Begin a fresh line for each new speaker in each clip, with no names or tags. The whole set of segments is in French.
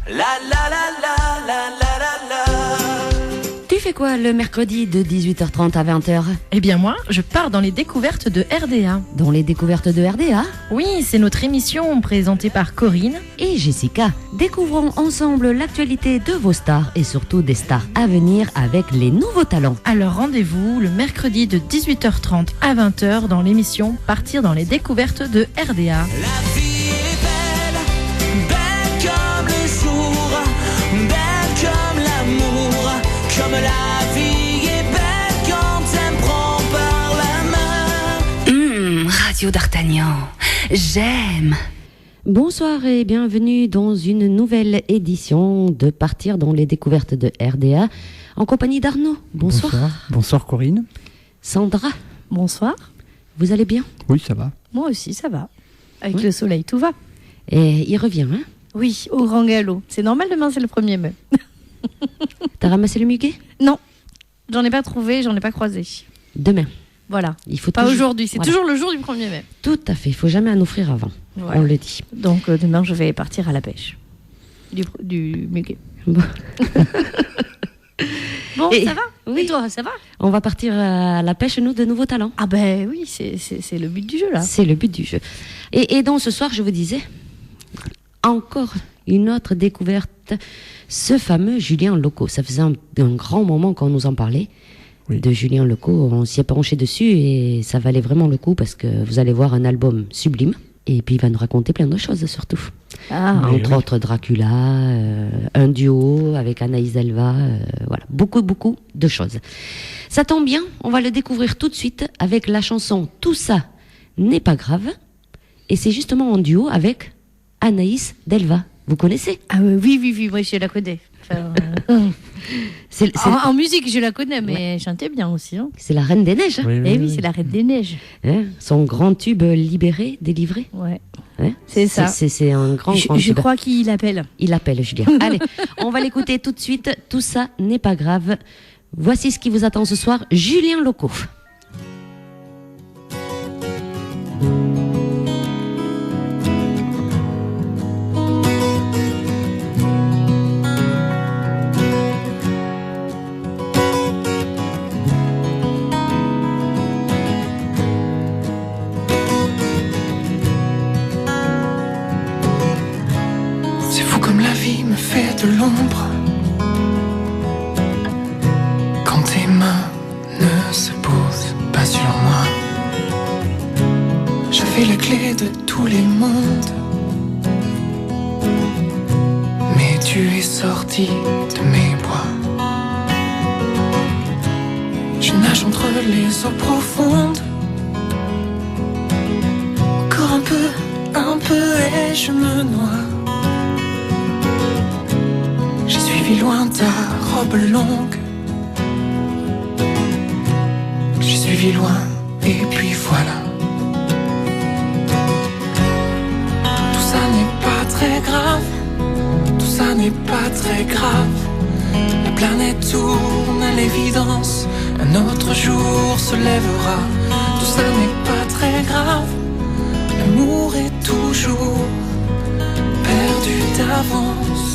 La la la la la la la la.
Tu fais quoi le mercredi de 18h30 à 20h?
Eh bien moi, je pars dans les découvertes de RDA.
Dans les découvertes de RDA
Oui, c'est notre émission présentée par Corinne
et Jessica. Découvrons ensemble l'actualité de vos stars et surtout des stars à venir avec les nouveaux talents.
Alors rendez-vous le mercredi de 18h30 à 20h dans l'émission Partir dans les découvertes de RDA.
La vie est belle, belle comme le jour, belle comme l'amour, comme la vie est belle quand elle me prend par la main.
Radio d'Artagnan, j'aime.
Bonsoir et bienvenue dans une nouvelle édition de Partir dans les découvertes de RDA en compagnie d'Arnaud. Bonsoir.
Bonsoir Corinne.
Sandra,
Bonsoir.
vous allez bien?
Oui, ça va.
Moi aussi, ça va. Avec
Oui.
le soleil, tout va.
Et il revient, hein?
Oui, au grand galop. C'est normal, demain, c'est le 1er mai.
T'as ramassé le muguet?
Non, j'en ai pas trouvé, j'en ai pas croisé.
Demain.
Voilà.
Il faut
Pas
toujours-
aujourd'hui, c'est
Voilà.
toujours le jour du 1er mai.
Tout à fait, il faut jamais en offrir avant.
Voilà.
On le dit.
Donc demain, je vais partir à la pêche. Du muguet.
Bon.
Bon,
Et-
ça va?
oui.
Et toi, ça va?
On va partir à la pêche, nous, de nouveaux talents.
Ah ben oui, c'est le but du jeu, là.
C'est le but du jeu. Et donc ce soir, je vous disais, encore une autre découverte, ce fameux Julien Loco. Ça faisait un grand moment qu'on nous en parlait.
Oui.
De Julien Loco, on s'y est penché dessus et ça valait vraiment le coup parce que vous allez voir un album sublime. Et puis il va nous raconter plein de choses surtout.
Ah,
Oui,
Entre
oui.
autres Dracula, un duo avec Anaïs Delva, voilà, beaucoup de choses. Ça tombe bien, on va le découvrir tout de suite avec la chanson Tout ça n'est pas grave. Et c'est justement en duo avec Anaïs Delva. Vous connaissez?
ah oui, moi je la connais. Enfin,
C'est
en musique, je la connais, mais elle chantait bien aussi. Hein.
c'est la Reine des Neiges. Hein.
Eh oui, c'est la Reine des Neiges.
Hein, son grand tube libéré, délivré.
Ouais.
Hein.
C'est ça.
C'est un grand
Je
tube.
crois qu'il appelle.
Il appelle Julien. Allez, on va l'écouter tout de suite. Tout ça n'est pas grave. Voici ce qui vous attend ce soir. Julien Loco.
C'est fou comme la vie me fait de l'ombre quand tes mains ne se posent pas sur moi. J'avais la clé de tous les mondes, mais tu es sorti de mes bois. Je nage entre les eaux profondes, encore un peu et je me noie. J'ai suivi loin ta robe longue, j'ai suivi loin et puis voilà. Tout ça n'est pas très grave, tout ça n'est pas très grave. La planète tourne à l'évidence, un autre jour se lèvera. Tout ça n'est pas très grave, l'amour est toujours perdu d'avance,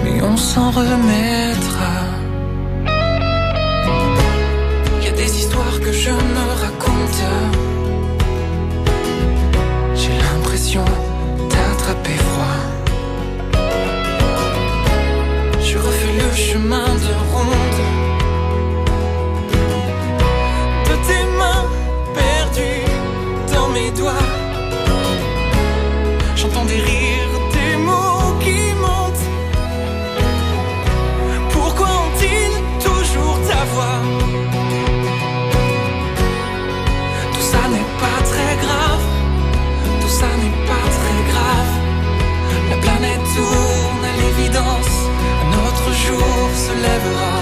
mais on s'en remettra. Y a des histoires que je me raconte, j'ai l'impression d'attraper froid. Je refais le chemin de ronde de tes mains perdues dans mes doigts. J'entends des rires, des mots qui montent. Pourquoi ont-ils toujours ta voix? Tout ça n'est pas très grave, tout ça n'est pas très grave. La planète tourne à l'évidence, un autre jour se lèvera.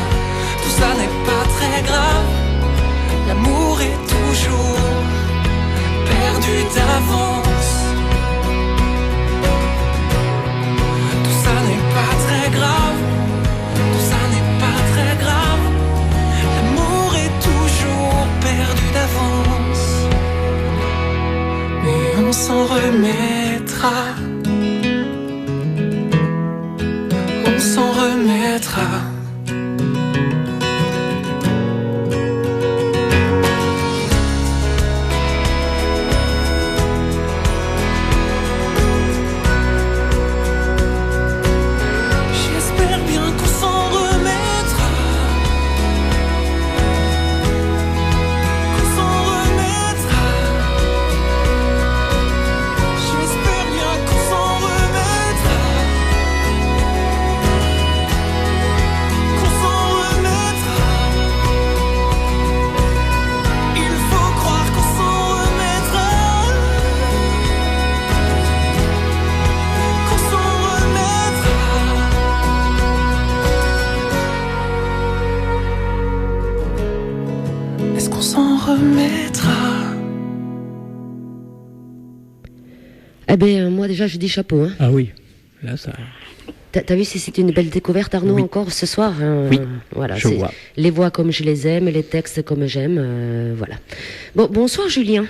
remettre. J'espère bien qu'on s'en remettra. Qu'on s'en remettra. J'espère bien qu'on s'en remettra. Qu'on s'en remettra. Il faut croire qu'on s'en remettra. Qu'on s'en remettra. Est-ce qu'on s'en remettra?
Eh bien, moi déjà, je dis chapeau. Hein.
Ah oui, là ça.
T'as vu si c'est une belle découverte, Arnaud,
Oui.
encore ce soir hein,
Oui,
voilà,
je
c'est
vois.
les voix comme je les aime, les textes comme j'aime, voilà. Bon, bonsoir Julien.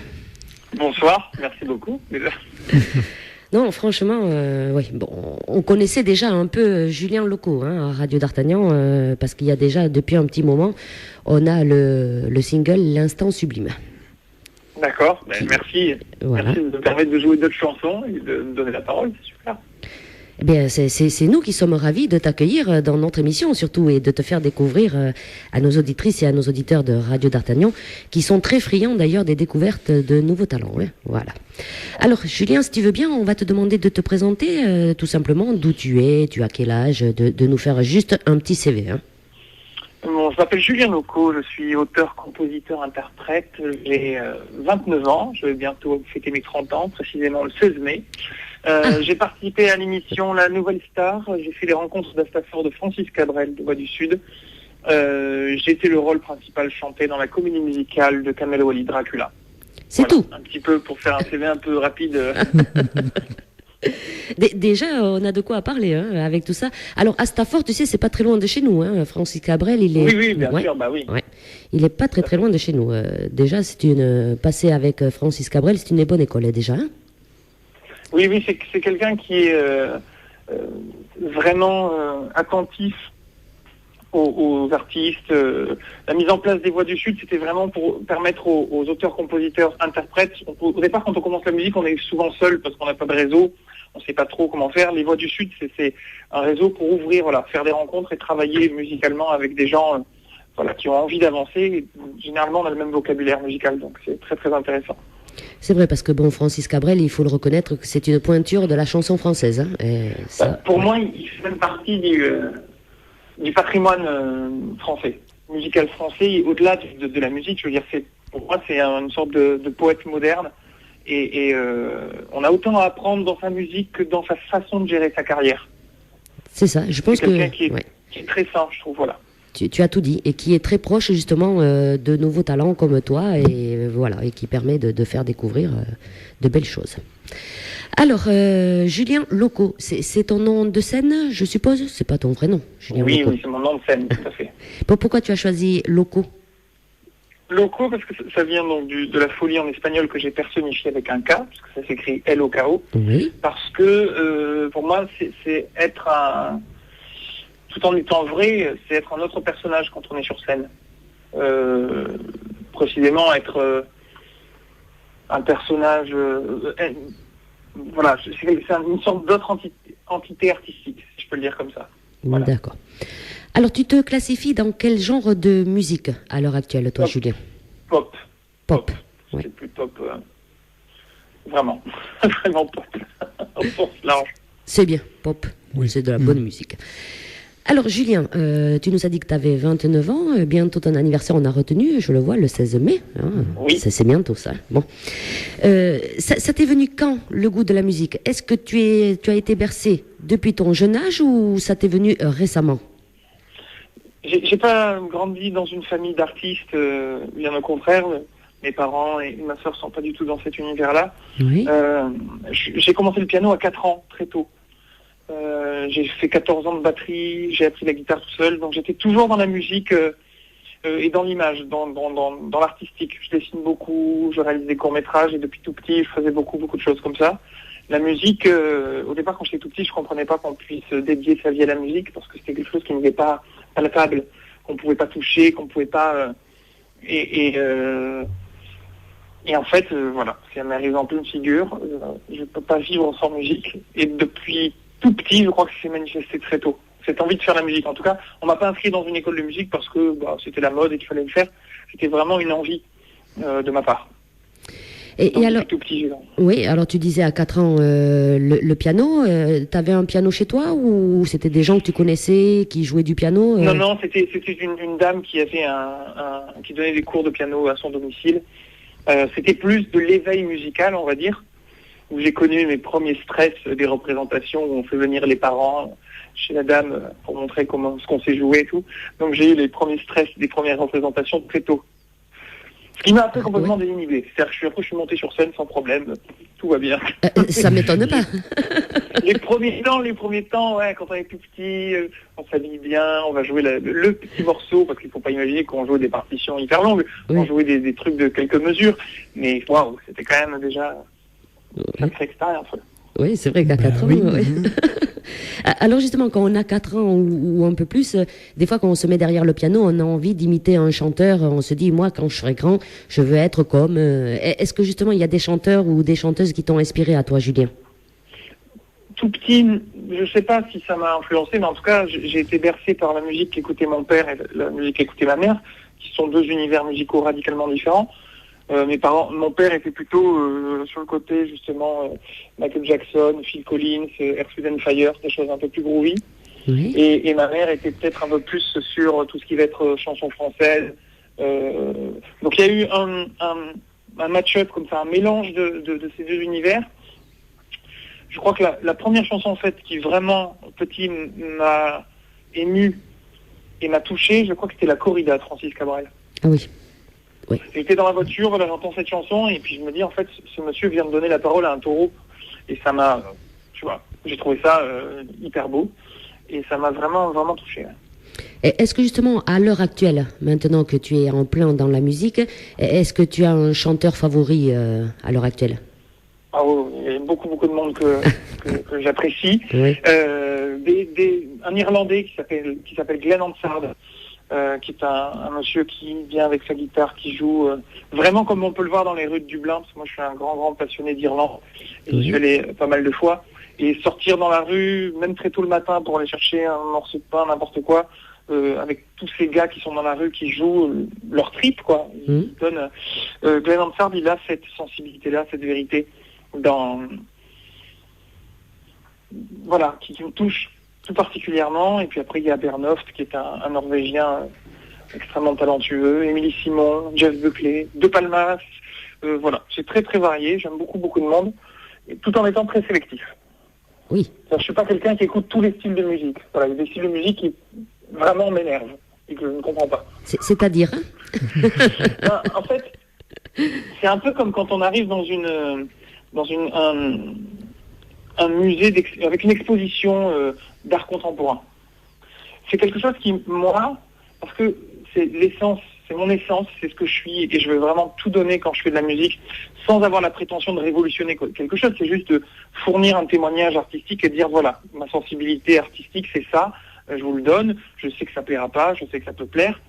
Bonsoir, merci beaucoup. déjà.
Non, franchement, oui, bon, on connaissait déjà un peu Julien Loco hein, à Radio d'Artagnan, parce qu'il y a déjà, depuis un petit moment, on a le single L'Instant Sublime.
D'accord, merci.
Voilà.
Merci de me permettre de jouer d'autres chansons et de me donner la parole, c'est super.
Eh bien, c'est nous qui sommes ravis de t'accueillir dans notre émission, surtout, et de te faire découvrir à nos auditrices et à nos auditeurs de Radio d'Artagnan, qui sont très friands d'ailleurs des découvertes de nouveaux talents. Hein. Voilà. Alors, Julien, si tu veux bien, on va te demander de te présenter tout simplement d'où tu as quel âge, de nous faire juste un petit CV. Hein.
Bon, je m'appelle Julien Loco, je suis auteur, compositeur, interprète, j'ai 29 ans, je vais bientôt fêter mes 30 ans, précisément le 16 mai. J'ai participé à l'émission La Nouvelle Star, j'ai fait les rencontres d'Astafor de Francis Cabrel de Voix du Sud. J'ai été le rôle principal chanté dans la comédie musicale de Kamel Wally, Dracula.
C'est
Voilà,
tout.
un petit peu pour faire un CV un peu rapide.
Déjà, on a de quoi parler hein, avec tout ça. Alors, Astafor, tu sais, c'est pas très loin de chez nous. Hein. Francis Cabrel, il est...
Oui, bien sûr, bah oui.
Ouais. Il est pas très loin de chez nous. Déjà, c'est passer avec Francis Cabrel, c'est une bonne école déjà. Hein.
Oui, c'est quelqu'un qui est vraiment attentif aux artistes. La mise en place des Voix du Sud, c'était vraiment pour permettre aux auteurs, compositeurs, interprètes. Au départ, quand on commence la musique, on est souvent seul parce qu'on n'a pas de réseau. On ne sait pas trop comment faire. Les Voix du Sud, c'est un réseau pour ouvrir, voilà, faire des rencontres et travailler musicalement avec des gens voilà, qui ont envie d'avancer. Et généralement, on a le même vocabulaire musical, donc c'est très très intéressant.
C'est vrai, parce que bon, Francis Cabrel, il faut le reconnaître que c'est une pointure de la chanson française. Hein, et ça...
Pour moi, il fait même partie du patrimoine français, musical français. Et au-delà de la musique, je veux dire, pour moi, c'est une sorte de poète moderne. Et on a autant à apprendre dans sa musique que dans sa façon de gérer sa carrière.
C'est ça, je pense
c'est quelqu'un
que...
qui est très sain, je trouve, voilà.
Tu as tout dit, et qui est très proche justement de nouveaux talents comme toi, et voilà, et qui permet de faire découvrir de belles choses. Alors, Julien Loco, c'est ton nom de scène, je suppose? C'est pas ton vrai nom, Julien Loco.
Oui, c'est mon nom de scène, tout à fait.
Pourquoi tu as choisi Loco?
Loco, parce que ça vient donc de la folie en espagnol que j'ai personnifié avec un K, parce que ça s'écrit L-O-K-O.
Oui.
Parce que pour moi, c'est être un... Tout en étant vrai, c'est être un autre personnage quand on est sur scène. Précisément être un personnage... voilà, c'est une sorte d'autre entité artistique, si je peux le dire comme ça. Voilà.
D'accord. Alors, tu te classifies dans quel genre de musique à l'heure actuelle, toi,
Pop.
Julien?
Pop.
Pop. Ouais.
C'est plus pop. Vraiment. Vraiment pop. Au sens large.
C'est bien, pop.
Oui.
C'est de la bonne musique. Alors, Julien, tu nous as dit que tu avais 29 ans. Bientôt ton anniversaire, on a retenu, je le vois, le 16 mai. Hein.
Oui.
C'est bientôt ça. Bon. Ça t'est venu quand, le goût de la musique? Est-ce que tu as été bercé depuis ton jeune âge ou ça t'est venu récemment?
J'ai pas grandi dans une famille d'artistes, bien au contraire. Mes parents et ma sœur sont pas du tout dans cet univers-là.
Oui.
J'ai commencé le piano à 4 ans, très tôt. J'ai fait 14 ans de batterie, j'ai appris la guitare tout seul, donc j'étais toujours dans la musique et dans l'image, dans l'artistique. Je dessine beaucoup, je réalise des courts-métrages et depuis tout petit, je faisais beaucoup de choses comme ça. La musique, au départ, quand j'étais tout petit, je comprenais pas qu'on puisse dédier sa vie à la musique parce que c'était quelque chose qui n'était pas palatable, qu'on pouvait pas toucher, qu'on pouvait pas. Et en fait, voilà, ça m'est arrivé en pleine figure. Je peux pas vivre sans musique. Et depuis tout petit, je crois que ça s'est manifesté très tôt. Cette envie de faire la musique. En tout cas, on m'a pas inscrit dans une école de musique parce que c'était la mode et qu'il fallait le faire. C'était vraiment une envie de ma part.
Et alors,
tout petit,
oui, alors tu disais à 4 ans le piano, t'avais un piano chez toi ou c'était des gens que tu connaissais qui jouaient du piano
Non, c'était une dame qui avait qui donnait des cours de piano à son domicile. C'était plus de l'éveil musical, on va dire, où j'ai connu mes premiers stress des représentations où on fait venir les parents chez la dame pour montrer ce qu'on sait jouer et tout. Donc j'ai eu les premiers stress des premières représentations très tôt. Ce qui m'a un peu complètement désinhibé. C'est-à-dire que je suis monté sur scène sans problème, tout va bien.
Ça m'étonne pas.
les premiers temps, ouais, quand on est tout petit, on s'habille bien, on va jouer le petit morceau, parce qu'il faut pas imaginer qu'on joue des partitions hyper longues, on jouait des trucs de quelques mesures, mais waouh, c'était quand même déjà une sacrée expérience.
Oui, c'est vrai qu'à 4 ans, oui. Alors justement, quand on a 4 ans ou un peu plus, des fois quand on se met derrière le piano, on a envie d'imiter un chanteur, on se dit, moi quand je serai grand, je veux être comme... Est-ce que justement il y a des chanteurs ou des chanteuses qui t'ont inspiré à toi, Julien?
Tout petit, je sais pas si ça m'a influencé, mais en tout cas, j'ai été bercé par la musique qu'écoutait mon père et la musique qu'écoutait ma mère, qui sont deux univers musicaux radicalement différents. Mon père était plutôt sur le côté justement Michael Jackson, Phil Collins, Earth, Wind & Fire, des choses un peu plus groovy. Oui. Et ma mère était peut-être un peu plus sur tout ce qui va être chanson française. Donc il y a eu un match-up comme ça, un mélange de ces deux univers. Je crois que la première chanson en fait qui vraiment petit m'a ému et m'a touché, je crois que c'était La Corrida de Francis Cabrel.
Ah oui. Oui.
J'étais dans la voiture, voilà, j'entends cette chanson et puis je me dis en fait ce monsieur vient de donner la parole à un taureau et ça m'a, tu vois, j'ai trouvé ça hyper beau et ça m'a vraiment touché.
Est-ce que justement à l'heure actuelle, maintenant que tu es en plein dans la musique, est-ce que tu as un chanteur favori à l'heure actuelle?
Ah oui, il y a beaucoup de monde que j'apprécie. Oui. Un Irlandais qui s'appelle Glenn Hansard. Qui est un monsieur qui vient avec sa guitare, qui joue vraiment comme on peut le voir dans les rues de Dublin, parce que moi je suis un grand passionné d'Irlande, et j'y suis allé pas mal de fois, et sortir dans la rue, même très tôt le matin pour aller chercher un morceau de pain, n'importe quoi, avec tous ces gars qui sont dans la rue, qui jouent leur trip, quoi. Ils donnent, Glenn Hansard, il a cette sensibilité-là, cette vérité, voilà, qui me touche tout particulièrement. Et puis après il y a Bernoft qui est un Norvégien extrêmement talentueux, Émilie Simon, Jeff Buckley, De Palmas, voilà, c'est très varié, j'aime beaucoup de monde, et tout en étant très sélectif.
Oui.
Je ne suis pas quelqu'un qui écoute tous les styles de musique. Voilà, il y a des styles de musique qui vraiment m'énervent et que je ne comprends pas.
C'est-à-dire
en fait, c'est un peu comme quand on arrive dans un musée avec une exposition d'art contemporain. C'est quelque chose qui, moi, parce que c'est l'essence, c'est mon essence, c'est ce que je suis, et je veux vraiment tout donner quand je fais de la musique, sans avoir la prétention de révolutionner quelque chose, c'est juste de fournir un témoignage artistique et de dire, voilà, ma sensibilité artistique, c'est ça, je vous le donne, je sais que ça plaira pas, je sais que ça peut plaire,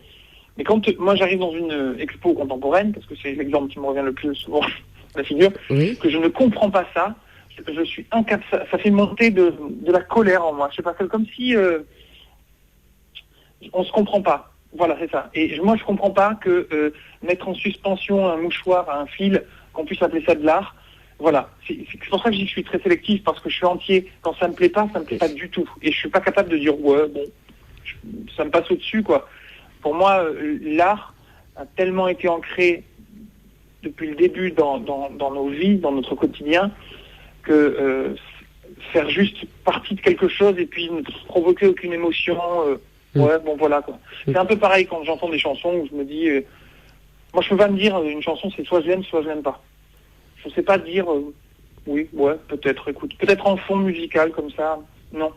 mais quand moi j'arrive dans une expo contemporaine, parce que c'est l'exemple qui me revient le plus souvent à la figure, oui, que je ne comprends pas ça, je suis incapable, ça fait monter de la colère en moi. Je sais pas, c'est comme si on se comprend pas. Voilà, c'est ça. Et moi, je comprends pas que mettre en suspension un mouchoir à un fil, qu'on puisse appeler ça de l'art. Voilà, c'est pour ça que j'y suis très sélectif, parce que je suis entier. Quand ça me plaît pas du tout. Et je suis pas capable de dire ouais, bon, ça me passe au-dessus, quoi. Pour moi, l'art a tellement été ancré depuis le début dans nos vies, dans notre quotidien, que faire juste partie de quelque chose et puis ne provoquer aucune émotion, ouais, bon voilà, quoi. C'est un peu pareil quand j'entends des chansons où je me dis, moi je peux pas me dire une chanson c'est soit je l'aime pas. Je sais pas dire oui, ouais, peut-être, écoute, peut-être en fond musical comme ça, non.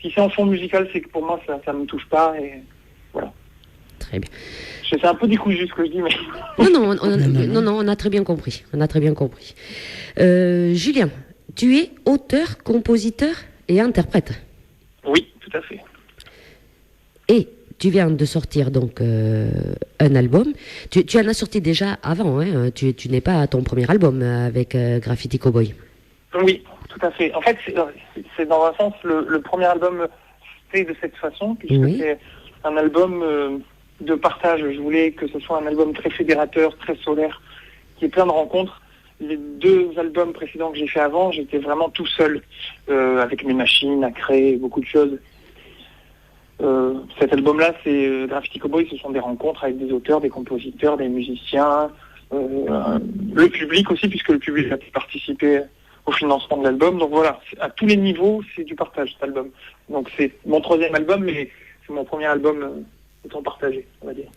Si c'est en fond musical, c'est que pour moi ça me touche pas et voilà.
Très bien.
C'est un peu décousu ce que je dis, mais...
Non, on a très bien compris. Julien, tu es auteur, compositeur et interprète.
Oui, tout à fait.
Et tu viens de sortir donc un album. Tu en as sorti déjà avant, hein. Tu n'es pas à ton premier album avec Graffiti Cowboy.
Oui, tout à fait. En fait, c'est dans un sens le premier album fait de cette façon, puisque
Oui.
c'est un album de partage. Je voulais que ce soit un album très fédérateur, très solaire, qui ait plein de rencontres. Les 2 albums précédents que j'ai fait avant, j'étais vraiment tout seul, avec mes machines à créer beaucoup de choses. Cet album-là, c'est Graffiti Cowboy, ce sont des rencontres avec des auteurs, des compositeurs, des musiciens, le public aussi, puisque le public a pu participer au financement de l'album. Donc voilà, à tous les niveaux, c'est du partage, cet album. Donc c'est mon 3e album, mais c'est mon premier album étant partagé, on va dire.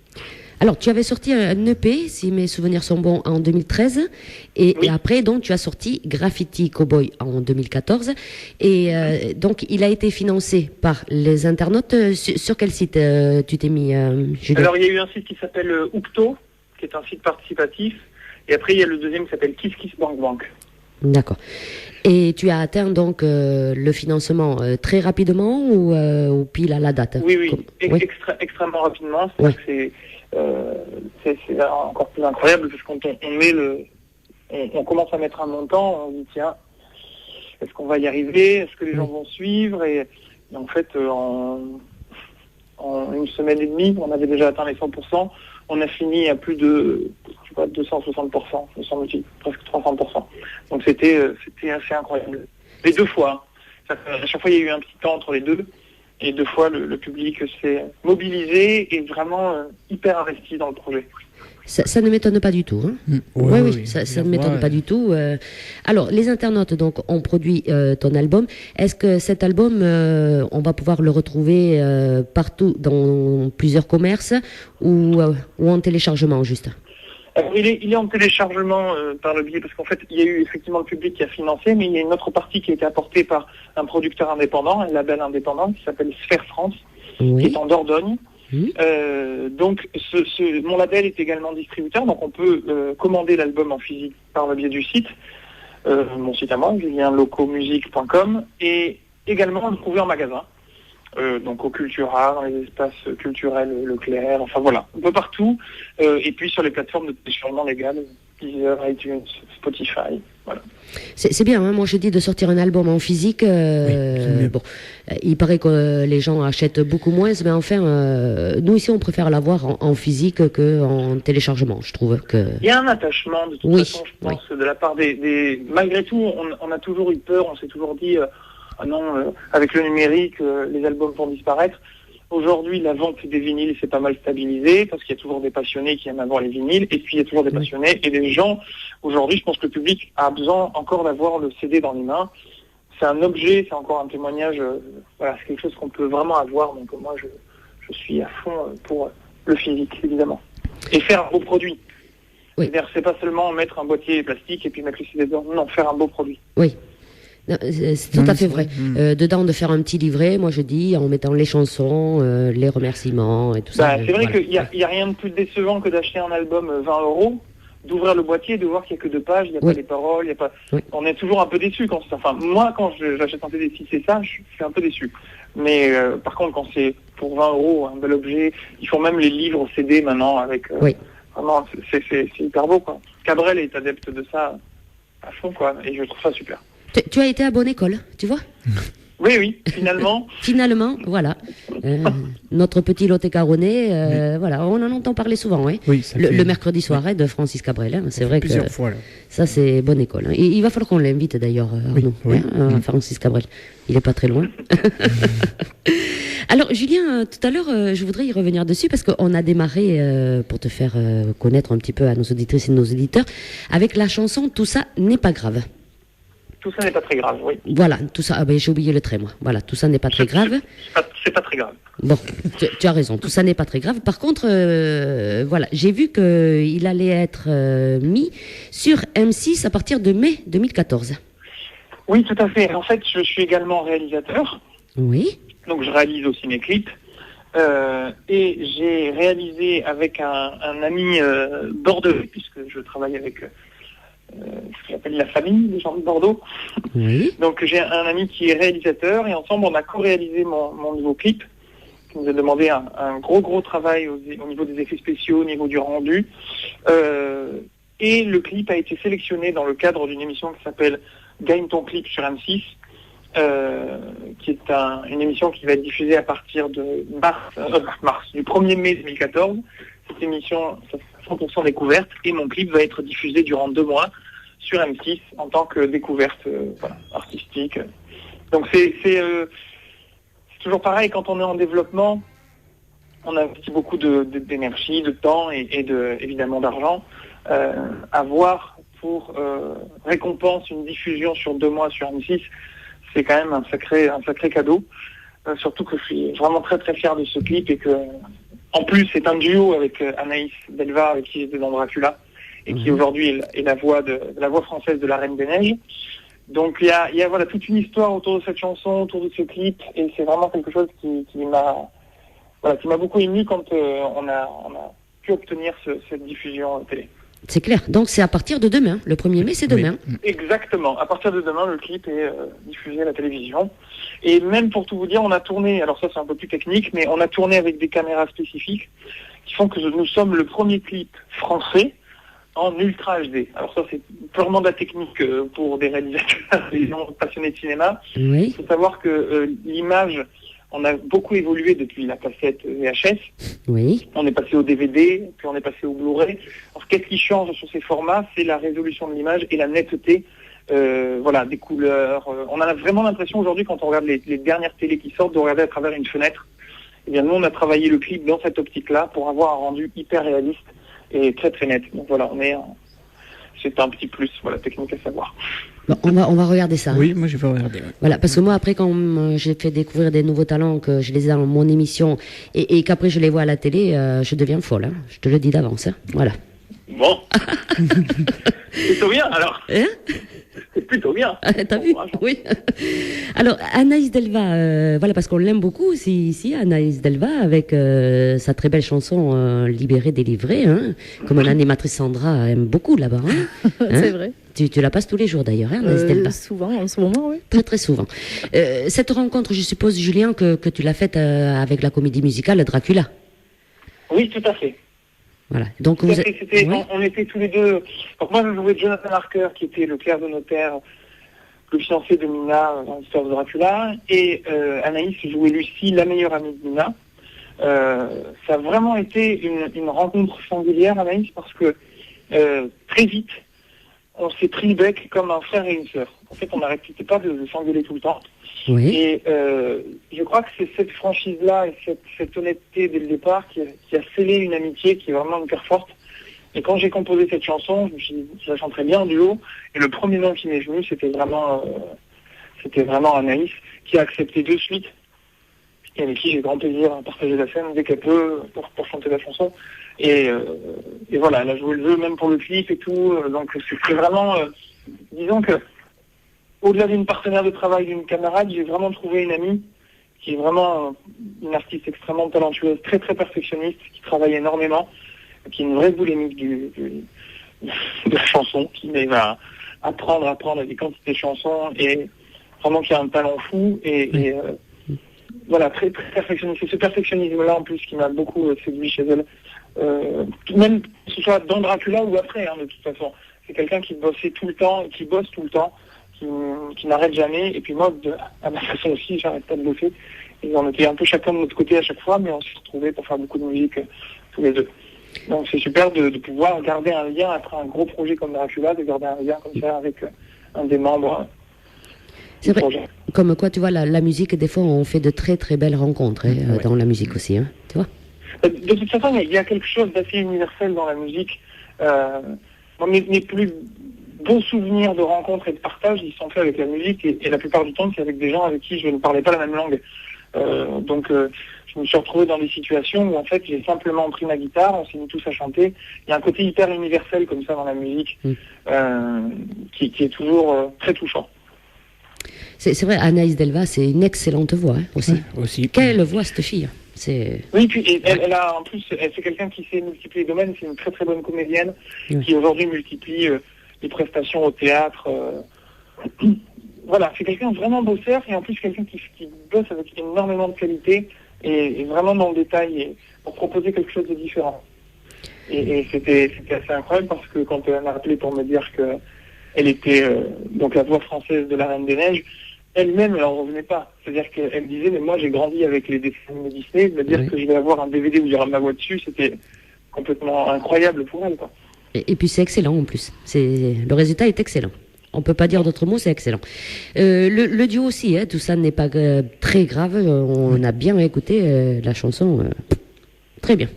Alors, tu avais sorti un EP, si mes souvenirs sont bons, en 2013. Et après, donc, tu as sorti Graffiti Cowboy en 2014. Et donc, il a été financé par les internautes. Sur quel site tu t'es mis, Julien?
Alors, il y a eu un site qui s'appelle Oukto, qui est un site participatif. Et après, il y a le deuxième qui s'appelle Kiss Kiss Bank Bank.
D'accord. Et tu as atteint donc le financement très rapidement ou pile à la date?
Oui.
Oui.
Extrêmement rapidement. C'est encore plus incroyable, parce que quand on met on commence à mettre un montant, on dit tiens, est-ce qu'on va y arriver? Est-ce que les gens vont suivre? Et en fait, en une semaine et demie, on avait déjà atteint les 100%. On a fini à plus de 260%, me semble-t-il, presque 300%. Donc c'était assez incroyable. Les 2 fois. Hein. À chaque fois, il y a eu un petit temps entre les 2. Et 2 fois, le public s'est mobilisé et vraiment hyper investi dans le projet.
Ça ne m'étonne pas du tout. Hein. Oui, ça ne m'étonne pas du tout. Alors, les internautes donc ont produit ton album. Est-ce que cet album, on va pouvoir le retrouver partout dans plusieurs commerces ou en téléchargement juste?
Alors, il est en téléchargement par le biais, parce qu'en fait, il y a eu effectivement le public qui a financé, mais il y a une autre partie qui a été apportée par un producteur indépendant, un label indépendant qui s'appelle Sphère France, qui est en Dordogne. Donc, mon label est également distributeur, donc on peut commander l'album en physique par le biais du site, mon site à moi, julienlocomusique.com, et également le trouver en magasin. Donc au Cultura, dans les espaces culturels Leclerc, enfin voilà, un peu partout, et puis sur les plateformes de téléchargement légal, Deezer, iTunes, Spotify, voilà.
C'est bien, hein, moi je dis de sortir un album en physique, bon, il paraît que les gens achètent beaucoup moins, mais enfin, nous ici on préfère l'avoir en physique qu'en téléchargement, je trouve que...
Il y a un attachement de toute façon, je pense, de la part des... Malgré tout, on a toujours eu peur, on s'est toujours dit... Ah non, avec le numérique, les albums vont disparaître. Aujourd'hui, la vente des vinyles s'est pas mal stabilisée, parce qu'il y a toujours des passionnés qui aiment avoir les vinyles, et puis il y a toujours des passionnés, et les gens, aujourd'hui, je pense que le public a besoin encore d'avoir le CD dans les mains. C'est un objet, c'est encore un témoignage, voilà, c'est quelque chose qu'on peut vraiment avoir, donc moi je suis à fond pour le physique, évidemment. Et faire un beau produit.
Oui.
C'est-à-dire, c'est pas seulement mettre un boîtier plastique et puis mettre le CD dedans, non, faire un beau produit.
Oui. C'est tout à fait vrai. Dedans, de faire un petit livret, moi je dis, en mettant les chansons, les remerciements et tout ça.
C'est vrai qu'il y a rien de plus décevant que d'acheter un album 20 €, d'ouvrir le boîtier et de voir qu'il n'y a que 2 pages, il n'y a pas les paroles, il y a pas... On est toujours un peu déçu quand c'est... Enfin, moi, quand j'achète un CD, si c'est ça, je suis un peu déçu. Mais par contre, quand c'est pour 20 €, un bel objet, ils font même les livres CD maintenant avec... Vraiment, c'est hyper beau, quoi. Cabrel est adepte de ça à fond, quoi, et je trouve ça super.
Tu as été à bonne école, tu vois?
Oui, finalement.
Finalement, voilà. Notre petit Lot-et-Garonne, voilà, on en entend parler souvent, hein.
Oui,
le mercredi soir de Francis Cabrel, hein. C'est vrai que
plusieurs fois, là.
Ça c'est bonne école. Hein. Et il va falloir qu'on l'invite d'ailleurs, Arnaud, Francis Cabrel. Il est pas très loin. Alors Julien, tout à l'heure, je voudrais y revenir dessus parce qu'on a démarré, pour te faire connaître un petit peu à nos auditrices et nos auditeurs, avec la chanson Tout ça n'est pas grave.
Tout ça n'est pas très grave, oui.
Voilà, tout ça, j'ai oublié le trait, moi. Voilà, tout ça n'est pas très grave.
C'est pas très grave.
Bon, tu as raison, tout ça n'est pas très grave. Par contre, voilà, j'ai vu qu'il allait être mis sur M6 à partir de mai 2014.
Oui, tout à fait. En fait, je suis également réalisateur.
Oui.
Donc, je réalise aussi mes clips. Et j'ai réalisé avec un ami bordelais, puisque je travaille avec ce qu'on appelle la famille des gens de Bordeaux.
Oui.
Donc j'ai un ami qui est réalisateur et ensemble on a co-réalisé mon nouveau clip qui nous a demandé un gros travail au niveau des effets spéciaux, au niveau du rendu. Et le clip a été sélectionné dans le cadre d'une émission qui s'appelle Gagne ton clip sur M6, qui est une émission qui va être diffusée à partir de du 1er mai 2014. Cette émission, c'est 100% découverte et mon clip va être diffusé durant 2 mois sur M6 en tant que découverte artistique. Donc c'est toujours pareil, quand on est en développement, on investit beaucoup d'énergie, de temps et évidemment d'argent. Avoir pour récompense une diffusion sur 2 mois sur M6, c'est quand même un sacré cadeau. Surtout que je suis vraiment très fier de ce clip et que, en plus, c'est un duo avec Anaïs Delva, avec qui j'étais dans Dracula, et qui aujourd'hui est la voix française de la Reine des Neiges. Donc il y a voilà toute une histoire autour de cette chanson, autour de ce clip, et c'est vraiment quelque chose qui m'a beaucoup ému quand on a pu obtenir cette diffusion télé.
C'est clair. Donc c'est à partir de demain. Le 1er mai, c'est demain.
Oui. Exactement. À partir de demain, le clip est diffusé à la télévision. Et même pour tout vous dire, on a tourné, alors ça c'est un peu plus technique, mais on a tourné avec des caméras spécifiques qui font que nous sommes le premier clip français en Ultra HD. Alors ça c'est purement de la technique pour des réalisateurs, des gens passionnés de cinéma.
Oui.
Il faut savoir que l'image, on a beaucoup évolué depuis la cassette VHS.
Oui.
On est passé au DVD, puis on est passé au Blu-ray. Alors qu'est-ce qui change sur ces formats? C'est la résolution de l'image et la netteté des couleurs. On a vraiment l'impression aujourd'hui, quand on regarde les dernières télés qui sortent, de regarder à travers une fenêtre. Eh bien nous, on a travaillé le clip dans cette optique-là pour avoir un rendu hyper réaliste et très net. Donc voilà, c'est un petit plus, technique à savoir.
Bon, on va regarder ça.
Oui, moi je vais regarder. Ouais.
Voilà, parce que moi après quand j'ai fait découvrir des nouveaux talents, que je les ai dans mon émission et qu'après je les vois à la télé, je deviens folle. Hein. Je te le dis d'avance. Hein. Voilà.
Bon. C'est plutôt bien alors.
Hein?
C'est plutôt bien.
T'as vu? Oui. Alors Anaïs Delva, voilà, parce qu'on l'aime beaucoup ici, Anaïs Delva, avec sa très belle chanson Libérée, délivrée, hein, comme l'animatrice Sandra aime beaucoup là-bas. Hein.
C'est vrai.
Tu la passes tous les jours d'ailleurs, hein, Anaïs Delva.
Souvent, en ce moment, oui.
Très souvent. Cette rencontre, je suppose, Julien, que tu l'as faite avec la comédie musicale Dracula.
Oui, tout à fait.
Voilà. Donc
on était tous les deux. Donc moi je jouais Jonathan Harker qui était le clerc de notaire, le fiancé de Mina dans l'histoire de Dracula, et Anaïs jouait Lucie, la meilleure amie de Mina. Ça a vraiment été une rencontre singulière, Anaïs, parce que très vite on s'est pris le bec comme un frère et une sœur. En fait on n'arrêtait pas de s'engueuler tout le temps.
Oui.
Et je crois que c'est cette franchise-là et cette honnêteté dès le départ qui a scellé une amitié qui est vraiment hyper forte. Et quand j'ai composé cette chanson, je me suis dit, je la chanterais bien en duo. Et le premier nom qui m'est venu, c'était vraiment Anaïs, qui a accepté de suite. Et avec qui j'ai grand plaisir à partager la scène dès qu'elle peut pour chanter la chanson. Et voilà, elle a joué le jeu même pour le clip et tout. Donc c'est vraiment, disons que, au-delà d'une partenaire de travail, d'une camarade, j'ai vraiment trouvé une amie qui est vraiment une artiste extrêmement talentueuse, très perfectionniste, qui travaille énormément, qui est une vraie boulémique de la chanson, qui va apprendre à des quantités de chansons et vraiment qui a un talent fou et voilà, très perfectionniste. C'est ce perfectionnisme-là en plus qui m'a beaucoup séduit chez elle. Même que ce soit dans Dracula ou après, de toute façon. C'est quelqu'un qui bossait tout le temps, qui bosse tout le temps, qui n'arrête jamais, et puis moi, à ma façon aussi, j'arrête pas de bosser. Et on était un peu chacun de notre côté à chaque fois, mais on s'est retrouvés pour faire beaucoup de musique tous les deux. Donc c'est super de pouvoir garder un lien après un gros projet comme Dracula, de garder un lien comme ça avec un des membres
du
projet.
Comme quoi, tu vois, la musique, des fois, on fait de très belles rencontres dans la musique aussi, hein, tu vois.
De toute façon, il y a quelque chose d'assez universel dans la musique. Mes plus beaux souvenirs de rencontres et de partage, ils sont faits avec la musique et la plupart du temps, c'est avec des gens avec qui je ne parlais pas la même langue. Donc, je me suis retrouvé dans des situations où, en fait, j'ai simplement pris ma guitare, on s'est mis tous à chanter. Il y a un côté hyper universel comme ça dans la musique qui est toujours très touchant.
C'est vrai, Anaïs Delva, c'est une excellente voix aussi.
Ouais, aussi.
Quelle voix, cette fille.
Oui, puis elle a en plus, c'est quelqu'un qui sait multiplier les domaines, c'est une très bonne comédienne qui aujourd'hui multiplie des prestations au théâtre. Voilà, c'est quelqu'un de vraiment bosseur et en plus quelqu'un qui bosse avec énormément de qualité et vraiment dans le détail et pour proposer quelque chose de différent. Et c'était assez incroyable parce que quand elle m'a appelé pour me dire que elle était donc la voix française de la Reine des Neiges, elle-même elle en revenait pas. C'est-à-dire qu'elle me disait mais moi j'ai grandi avec les dessins animés Disney, de me dire que je vais avoir un DVD où il y aura ma voix dessus, c'était complètement incroyable pour elle, quoi.
Et puis c'est excellent en plus. Le résultat est excellent. On peut pas dire d'autres mots, c'est excellent. Le duo aussi, tout ça n'est pas très grave. On a bien écouté la chanson, très bien.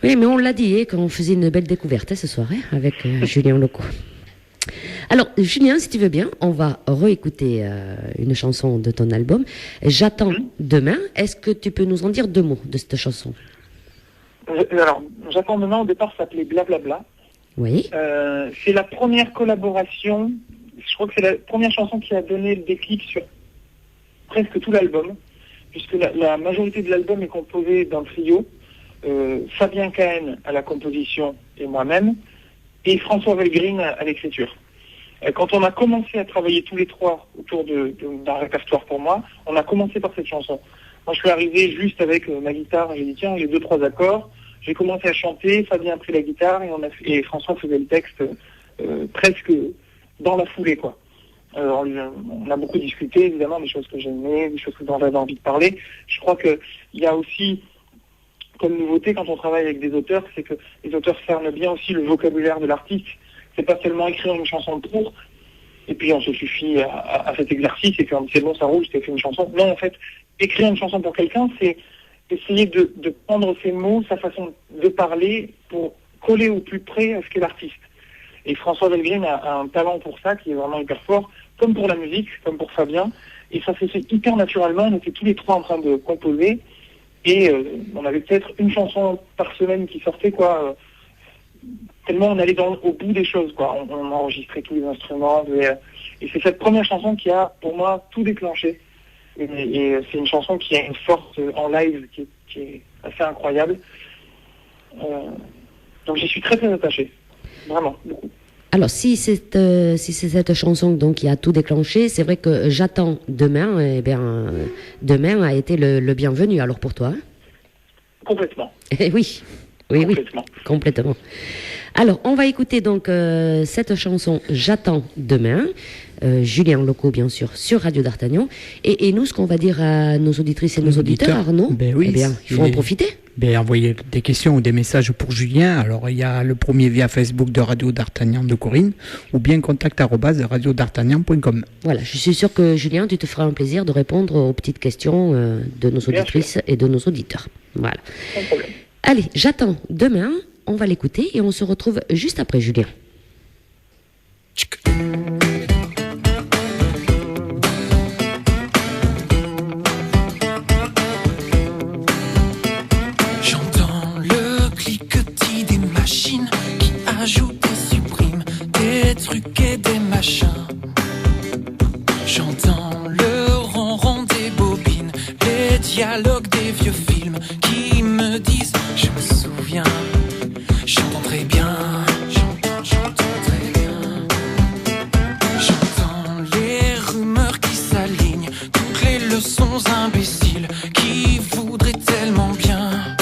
Oui, mais on l'a dit, quand on faisait une belle découverte ce soir avec Julien Loco. Alors, Julien, si tu veux bien, on va réécouter une chanson de ton album. J'attends demain. Est-ce que tu peux nous en dire 2 mots de cette chanson?
Alors, J'attends demain, au départ, ça s'appelait Blablabla.
Oui.
C'est la première collaboration, je crois que c'est la première chanson qui a donné le déclic sur presque tout l'album, puisque la majorité de l'album est composée d'un trio, Fabien Cahen à la composition et moi-même, et François Velgreen à l'écriture. Quand on a commencé à travailler tous les trois autour d'un répertoire pour moi, on a commencé par cette chanson. Moi, je suis arrivé juste avec ma guitare, j'ai dit tiens, j'ai 2-3 accords. J'ai commencé à chanter, Fabien a pris la guitare et François faisait le texte presque dans la foulée, quoi. On a beaucoup discuté, évidemment, des choses que j'aimais, des choses dont j'avais envie de parler. Je crois qu'il y a aussi, comme nouveauté, quand on travaille avec des auteurs, c'est que les auteurs cernent bien aussi le vocabulaire de l'artiste. C'est pas seulement écrire une chanson pour, et puis on se suffit à cet exercice, et puis on dit c'est bon, ça roule, je t'ai fait une chanson. Non, en fait, écrire une chanson pour quelqu'un, c'est essayer de prendre ses mots, sa façon de parler, pour coller au plus près à ce qu'est l'artiste. Et François Velgreen a un talent pour ça qui est vraiment hyper fort, comme pour la musique, comme pour Fabien. Et ça s'est fait hyper naturellement, on était tous les trois en train de composer, et on avait peut-être une chanson par semaine qui sortait, quoi, tellement on allait au bout des choses, quoi. On enregistrait tous les instruments, et c'est cette première chanson qui a, pour moi, tout déclenché. Et c'est une chanson qui a une force en live qui est assez incroyable. Donc j'y suis très très attaché, vraiment, beaucoup.
Alors si c'est cette chanson donc qui a tout déclenché, c'est vrai que j'attends demain. Eh bien, demain a été le bienvenu alors pour toi. Hein?
Complètement.
Oui, complètement. Alors, on va écouter donc cette chanson J'attends demain, Julien Loco bien sûr, sur Radio d'Artagnan. Et nous, ce qu'on va dire à nos auditrices et nos auditeurs, Arnaud,
oui,
eh bien, il faut en profiter.
Envoyer des questions ou des messages pour Julien. Alors, il y a le premier via Facebook de Radio d'Artagnan de Corinne, ou bien contact@radiodartagnan.com.
Voilà, je suis sûr que Julien, tu te feras un plaisir de répondre aux petites questions de nos auditrices et de nos auditeurs. Voilà.
Sans problème.
Allez, j'attends demain. On va l'écouter et on se retrouve juste après, Julien.
J'entends le cliquetis des machines qui ajoutent et suppriment des trucs et des machins. J'entends le ronron des bobines, les dialogues des vieux films qui me disent je me souviens. J'entends très bien, j'entends très bien. J'entends les rumeurs qui s'alignent, toutes les leçons imbéciles qui voudraient tellement bien.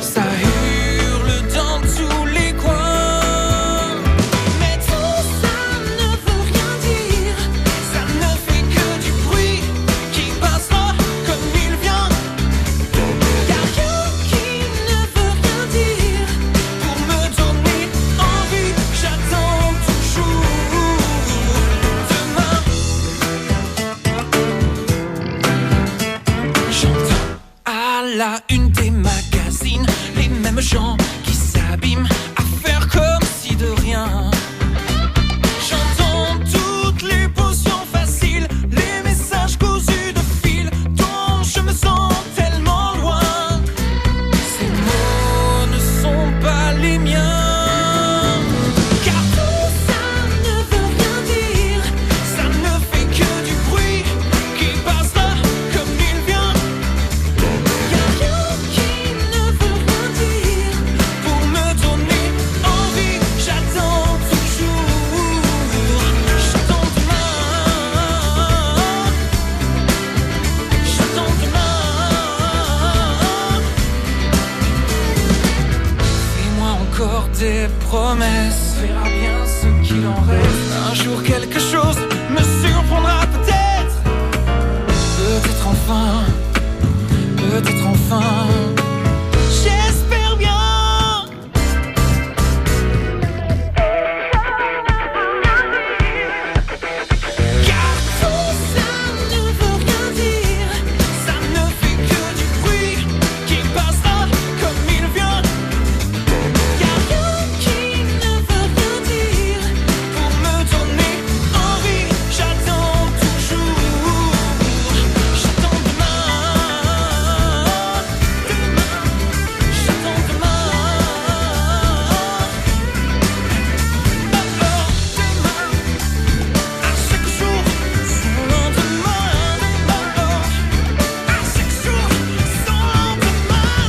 Ça hurle dans tous les coins, mais tout ça ne veut rien dire. Ça ne fait que du bruit qui passera comme il vient. Y'a rien qui ne veut rien dire pour me donner envie. J'attends toujours demain. J'entends à la une des magazines les mêmes gens qui s'abîment à faire comme si de rien. J'entends toutes les potions faciles, les messages cousus de fil dont je me sens tellement loin. Ces mots ne sont pas les miens, car tout ça ne veut rien dire. Ça ne fait que du bruit qui passera comme il vient. Y'a rien qui ne veut rien dire pour me donner des promesses. On verra bien ce qu'il en reste. Un jour quelque chose me surprendra peut-être. Peut-être enfin, peut-être enfin. J'espère bien. Car tout ça ne veut rien dire. Ça ne fait que du bruit qui passera comme il vient. Y'a rien qui ne veut rien dire pour me donner envie. J'attends toujours. J'attends demain. J'attends demain. Alors demain, à chaque jour, son lendemain. Alors à chaque jour, son lendemain.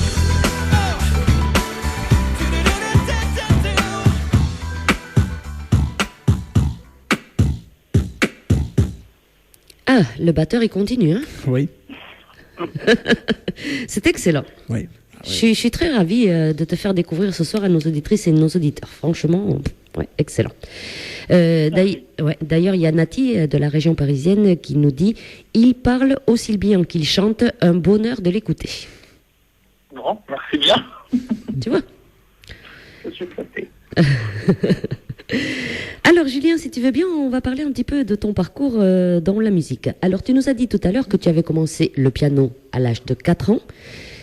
Ah, le batteur, il continue, hein.
Oui,
C'est excellent.
oui.
Je suis très ravie de te faire découvrir ce soir à nos auditrices et nos auditeurs. Franchement, ouais, excellent. D'ailleurs, il y a Nati de la région parisienne qui nous dit « Il parle aussi bien qu'il chante, un bonheur de l'écouter.
Bon, merci bien. »
Tu vois?
Je suis flatté.
Alors Julien, si tu veux bien, on va parler un petit peu de ton parcours dans la musique. Alors tu nous as dit tout à l'heure que tu avais commencé le piano à l'âge de 4 ans.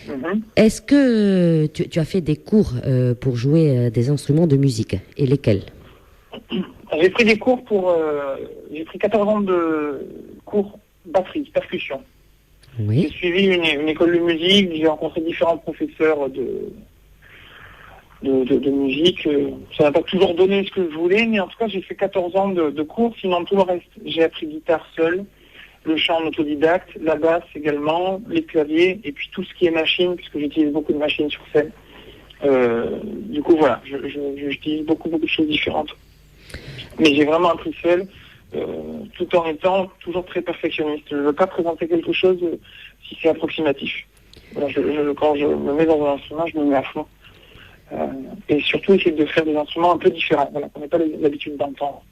Mhm.
Est-ce que tu as fait des cours pour jouer des instruments de musique? Et lesquels?
J'ai pris des cours j'ai pris 14 ans de cours batterie, percussion. J'ai
Oui.
suivi une école de musique, j'ai rencontré différents professeurs de musique. Ça n'a pas toujours donné ce que je voulais, mais en tout cas j'ai fait 14 ans de cours, sinon tout le reste. J'ai appris guitare seule, le chant en autodidacte, la basse également, les claviers, et puis tout ce qui est machine, puisque j'utilise beaucoup de machines sur scène. Du coup voilà, j'utilise beaucoup de choses différentes. Mais j'ai vraiment appris seul, tout en étant toujours très perfectionniste. Je ne veux pas présenter quelque chose si c'est approximatif. Voilà, quand je me mets dans un instrument, je me mets à fond. Et surtout essayer de faire des instruments un peu différents, voilà, qu'on n'ait pas l'habitude d'entendre.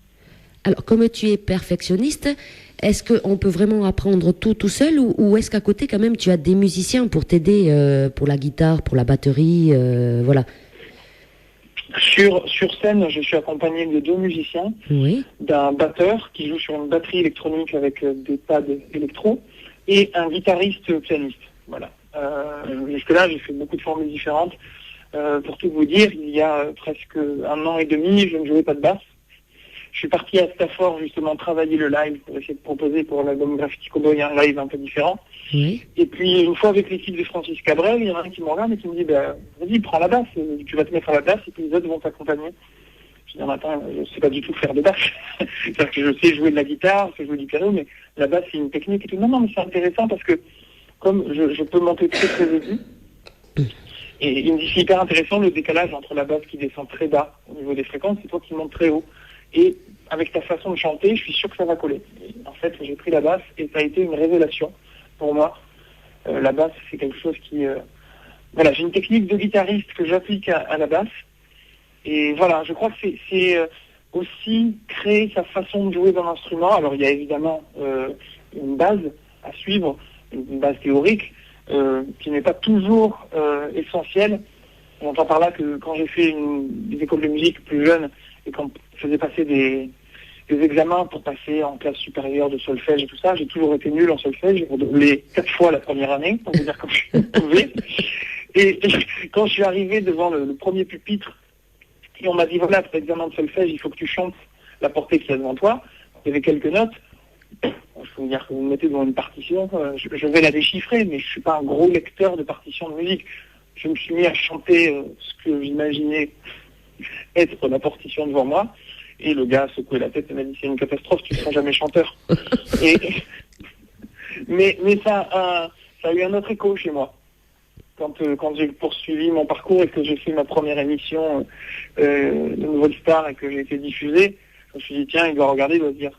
Alors comme tu es perfectionniste, est-ce qu'on peut vraiment apprendre tout seul ou est-ce qu'à côté quand même tu as des musiciens pour t'aider pour la guitare, pour la batterie, voilà.
Sur scène, je suis accompagné de 2 musiciens,
Oui.
d'un batteur qui joue sur une batterie électronique avec des pads électro et un guitariste pianiste. Voilà. Jusque-là, j'ai fait beaucoup de formules différentes. Pour tout vous dire, il y a presque 1 an et demi, je ne jouais pas de basse. Je suis parti à Stafford justement travailler le live pour essayer de proposer pour l'album Graffiti Cowboy un live un peu différent.
Oui.
Et puis une fois avec l'équipe de Francis Cabrel, il y en a un qui me regarde et qui me dit vas-y, prends la basse, tu vas te mettre à la basse et puis les autres vont t'accompagner. Je dis attends, je ne sais pas du tout faire de basse. C'est-à-dire que je sais jouer de la guitare, je sais jouer du piano, mais la basse c'est une technique et tout. Non, mais c'est intéressant parce que comme je peux monter très aigu, et il me dit c'est hyper intéressant le décalage entre la basse qui descend très bas au niveau des fréquences et toi qui montes très haut. Et avec ta façon de chanter, je suis sûr que ça va coller. Et en fait, j'ai pris la basse et ça a été une révélation pour moi. La basse, c'est quelque chose qui... Voilà, j'ai une technique de guitariste que j'applique à la basse. Et voilà, je crois que c'est aussi créer sa façon de jouer d'un instrument. Alors, il y a évidemment une base à suivre, une base théorique, qui n'est pas toujours essentielle. On entend par là que quand j'ai fait des écoles de musique plus jeunes et quand je faisais passer des examens pour passer en classe supérieure de solfège et tout ça, j'ai toujours été nul en solfège. J'ai redoublé 4 fois la première année, pour vous dire comme je suis trouvé. Et quand je suis arrivé devant le premier pupitre, et on m'a dit voilà, pour l'examen de solfège, il faut que tu chantes la portée qu'il y a devant toi. Il y avait quelques notes. Je peux vous dire que vous me mettez devant une partition, je vais la déchiffrer, mais je suis pas un gros lecteur de partitions de musique. Je me suis mis à chanter ce que j'imaginais être la partition devant moi, et le gars a secoué la tête et m'a dit c'est une catastrophe, tu ne seras jamais chanteur. Mais ça a eu un autre écho chez moi. Quand j'ai poursuivi mon parcours et que j'ai fait ma première émission de Nouvelle Star et que j'ai été diffusé, je me suis dit tiens, il doit regarder, il doit se dire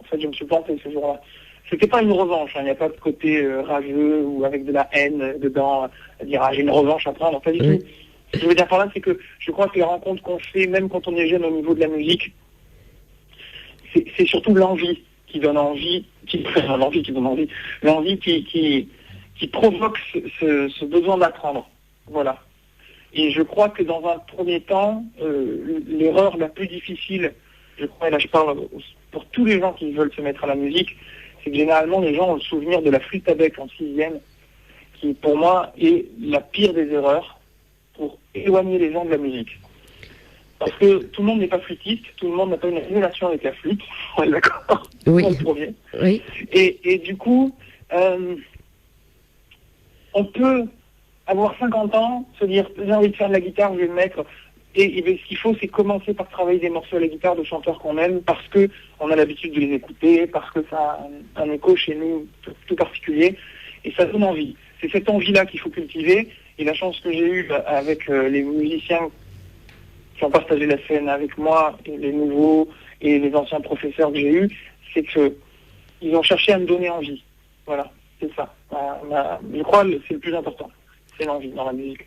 en fait je me suis planté ce jour-là. C'était pas une revanche, il n'y a pas de côté rageux ou avec de la haine dedans, à dire j'ai une revanche à prendre, pas du tout. Ce que je veux dire par là, c'est que je crois que les rencontres qu'on fait, même quand on est jeune au niveau de la musique, c'est surtout l'envie qui donne envie, l'envie qui provoque ce besoin d'apprendre. Voilà. Et je crois que dans un premier temps, l'erreur la plus difficile, je crois, et là je parle pour tous les gens qui veulent se mettre à la musique, c'est que généralement les gens ont le souvenir de la flûte à bec en 6e, qui pour moi est la pire des erreurs pour éloigner les gens de la musique. Parce que tout le monde n'est pas flûtiste, tout le monde n'a pas une relation avec la flûte, on est d'accord?
Oui.
C'est le premier.
Oui.
Et du coup, on peut avoir 50 ans, se dire j'ai envie de faire de la guitare, je vais me mettre. Et ce qu'il faut, c'est commencer par travailler des morceaux à la guitare de chanteurs qu'on aime, parce que on a l'habitude de les écouter, parce que ça a un écho chez nous tout particulier, et ça donne envie. C'est cette envie-là qu'il faut cultiver, et la chance que j'ai eue avec les musiciens qui ont partagé la scène avec moi, et les nouveaux et les anciens professeurs que j'ai eus, c'est que ils ont cherché à me donner envie. Voilà, c'est ça. Je crois que c'est le plus important. C'est l'envie dans la musique.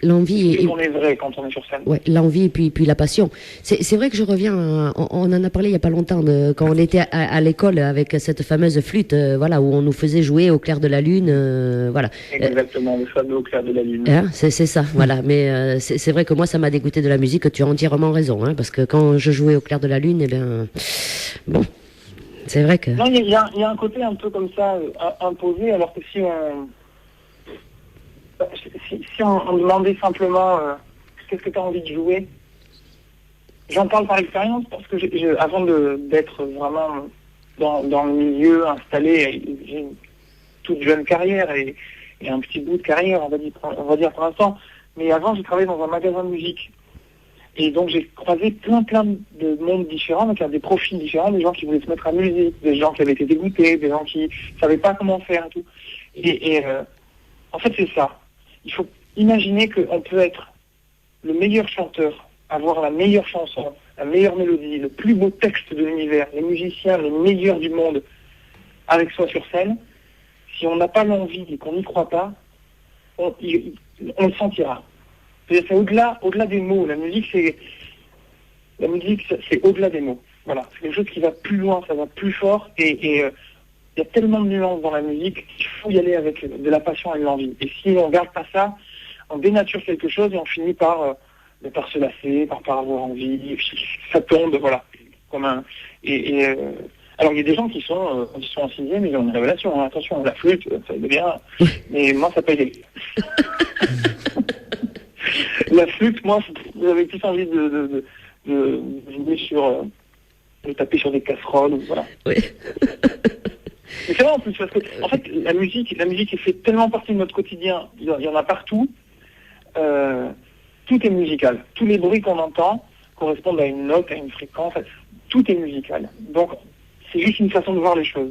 L'envie
et on est vrai quand on est sur scène.
Ouais, l'envie et puis la passion. C'est vrai que je reviens, on en a parlé il y a pas longtemps, quand on était à l'école avec cette fameuse flûte, voilà, où on nous faisait jouer au clair de la lune, voilà.
Exactement, le fameux au clair de la lune.
Hein, c'est ça, voilà. Mais c'est vrai que moi, ça m'a dégoûté de la musique. Tu as entièrement raison, hein, parce que quand je jouais au clair de la lune, eh bien, bon, c'est vrai que.
Non, il y a un côté un peu comme ça imposé, alors que si on demandait simplement qu'est-ce que tu as envie de jouer, j'en parle par expérience parce que avant d'être vraiment dans le milieu installé, j'ai une toute jeune carrière et un petit bout de carrière, on va dire pour l'instant, mais avant j'ai travaillé dans un magasin de musique. Et donc j'ai croisé plein de mondes différents, donc il y a des profils différents, des gens qui voulaient se mettre à musique, des gens qui avaient été dégoûtés, des gens qui ne savaient pas comment faire et tout. Et en fait c'est ça. Il faut imaginer qu'on peut être le meilleur chanteur, avoir la meilleure chanson, la meilleure mélodie, le plus beau texte de l'univers, les musiciens les meilleurs du monde avec soi sur scène. Si on n'a pas l'envie et qu'on n'y croit pas, on le sentira. C'est au-delà des mots. La musique, c'est au-delà des mots. Voilà. C'est quelque chose qui va plus loin, ça va plus fort et il y a tellement de nuances dans la musique qu'il faut y aller avec de la passion et de l'envie. Et si on ne garde pas ça, on dénature quelque chose et on finit par se lasser, par avoir envie. Ça tombe, voilà. Alors il y a des gens qui sont en 6e, ils ont une révélation. Hein. Attention, la flûte, ça va bien. Mais moi, ça peut y aller. La flûte, moi, j'avais plus envie de jouer de taper sur des casseroles, voilà.
Oui.
Mais c'est vrai en plus, parce que, en fait, la musique fait tellement partie de notre quotidien, il y en a partout, tout est musical. Tous les bruits qu'on entend correspondent à une note, à une fréquence, tout est musical. Donc, c'est juste une façon de voir les choses.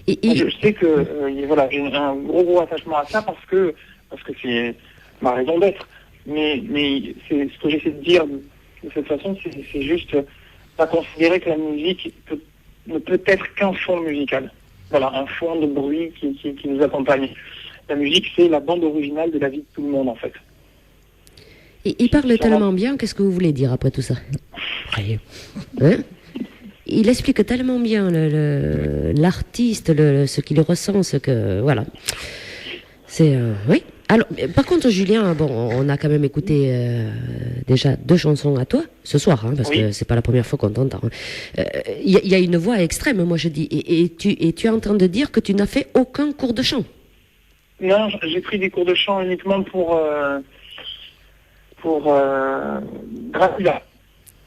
Je sais que, voilà, j'ai un gros attachement à ça parce que c'est ma raison d'être. Mais c'est ce que j'essaie de dire de cette façon, c'est juste pas considérer que la musique ne peut être qu'un fond musical. Voilà, un fond de bruit qui nous accompagne. La musique, c'est la bande originale de la vie de tout le monde, en fait.
Et il parle tellement bien, qu'est-ce que vous voulez dire après tout ça?
Rien.
Hein? Il explique tellement bien l'artiste, ce qu'il ressent, ce que... Voilà. C'est... oui. Alors, par contre, Julien, bon, on a quand même écouté déjà 2 chansons à toi ce soir, hein, parce que c'est pas la première fois qu'on t'entend. Il y a une voix extrême, moi je dis, et tu es en train de dire que tu n'as fait aucun cours de chant.
Non, j'ai pris des cours de chant uniquement pour Dracula.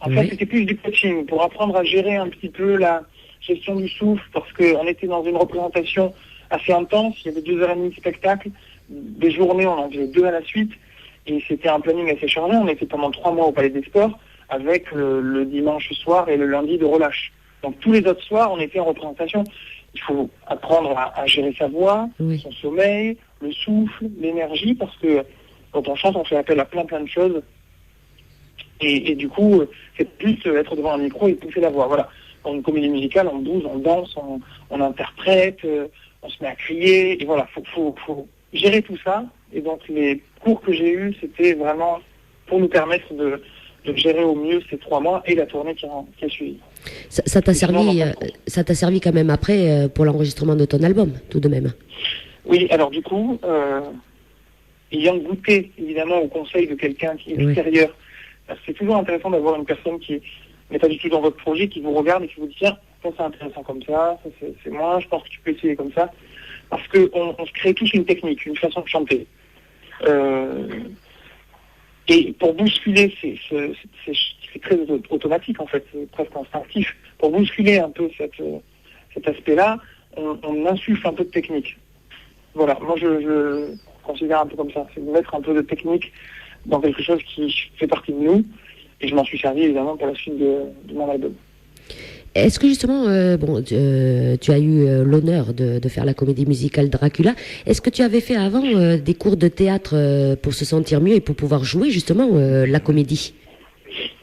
En fait, c'était plus du coaching, pour apprendre à gérer un petit peu la gestion du souffle, parce qu'on était dans une représentation assez intense, il y avait 2h30 de spectacle, des journées, on en faisait 2 à la suite, et c'était un planning assez chargé. On était pendant 3 mois au Palais des Sports, avec le dimanche soir et le lundi de relâche. Donc tous les autres soirs, on était en représentation. Il faut apprendre à gérer sa voix, son sommeil, le souffle, l'énergie, parce que quand on chante, on fait appel à plein de choses. Et du coup, c'est plus être devant un micro et pousser la voix. Voilà. Dans une comédie musicale, on bouge, on danse, on interprète, on se met à crier, et voilà, faut gérer tout ça Et donc les cours que j'ai eus, c'était vraiment pour nous permettre de gérer au mieux ces 3 mois et la tournée qui a suivi.
Ça t'a servi quand même après pour l'enregistrement de ton album, tout de même.
Oui, alors du coup, ayant goûté évidemment au conseil de quelqu'un qui est extérieur, c'est toujours intéressant d'avoir une personne qui n'est pas du tout dans votre projet, qui vous regarde et qui vous dit tiens, ça c'est intéressant comme ça c'est moins, je pense que tu peux essayer comme ça. Parce qu'on se crée tous une technique, une façon de chanter. Et pour bousculer, c'est très automatique en fait, c'est presque instinctif. Pour bousculer un peu cet aspect-là, on insuffle un peu de technique. Voilà, moi je considère un peu comme ça, c'est de mettre un peu de technique dans quelque chose qui fait partie de nous, et je m'en suis servi évidemment pour la suite de mon album.
Est-ce que justement, tu as eu l'honneur de faire la comédie musicale Dracula. Est-ce que tu avais fait avant des cours de théâtre pour se sentir mieux et pour pouvoir jouer justement la comédie?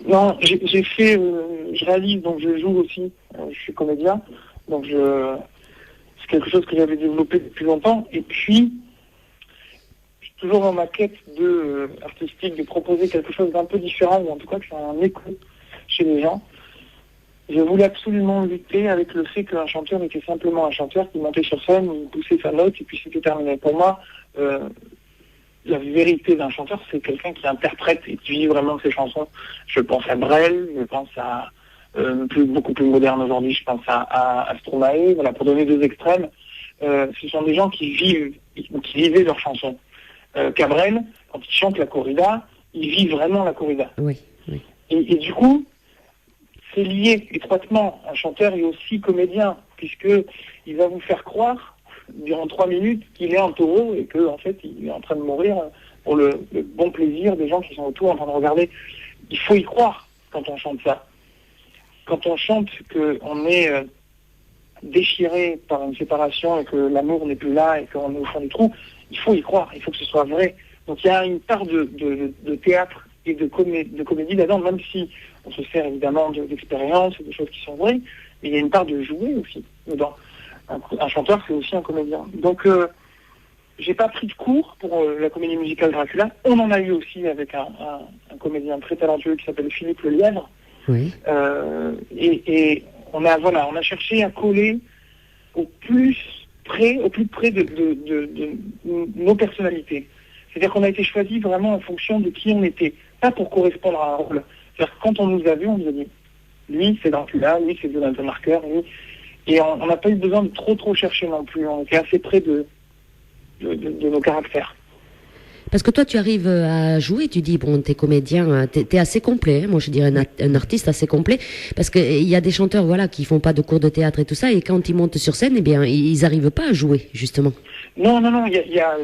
Non, j'ai fait, je réalise, donc je joue aussi, je suis comédien, donc c'est quelque chose que j'avais développé depuis longtemps, et puis je suis toujours dans ma quête artistique de proposer quelque chose d'un peu différent, ou en tout cas que ça a un écho chez les gens. Je voulais absolument lutter avec le fait qu'un chanteur était simplement un chanteur qui montait sur scène, il poussait sa note et puis c'était terminé. Pour moi, la vérité d'un chanteur, c'est quelqu'un qui interprète et qui vit vraiment ses chansons. Je pense à Brel, je pense à beaucoup plus moderne aujourd'hui, je pense à Stromae, voilà, pour donner 2 extrêmes. Ce sont des gens qui vivaient leurs chansons. Cabrel, quand il chante la corrida, il vit vraiment la corrida.
Oui, oui.
Et du coup, c'est lié étroitement. Un chanteur est aussi comédien, puisqu'il va vous faire croire, durant 3 minutes, qu'il est un taureau et qu'en fait, il est en train de mourir pour le bon plaisir des gens qui sont autour en train de regarder. Il faut y croire quand on chante ça. Quand on chante qu'on est déchiré par une séparation et que l'amour n'est plus là et qu'on est au fond du trou, il faut y croire, il faut que ce soit vrai. Donc il y a une part de théâtre et de comédie là-dedans, même si on se sert évidemment d'expérience et de choses qui sont vraies, mais il y a une part de jouer aussi dedans. Un chanteur, c'est aussi un comédien. Donc, j'ai pas pris de cours pour la comédie musicale Dracula. On en a eu aussi avec un comédien très talentueux qui s'appelle Philippe Lelièvre.
Oui.
Et on a cherché à coller au plus près de nos personnalités. C'est-à-dire qu'on a été choisi vraiment en fonction de qui on était, pas pour correspondre à un rôle. C'est-à-dire que quand on nous a vus, on nous a dit lui c'est Dracula, lui c'est Jonathan Marker, lui. Et on n'a pas eu besoin de trop chercher non plus. On était assez près de nos caractères.
Parce que toi, tu arrives à jouer, tu dis, bon, t'es comédien, t'es assez complet. Hein, moi, je dirais un artiste assez complet. Parce qu'il y a des chanteurs, voilà, qui font pas de cours de théâtre et tout ça, et quand ils montent sur scène, eh bien, ils arrivent pas à jouer, justement.
Non, il y a...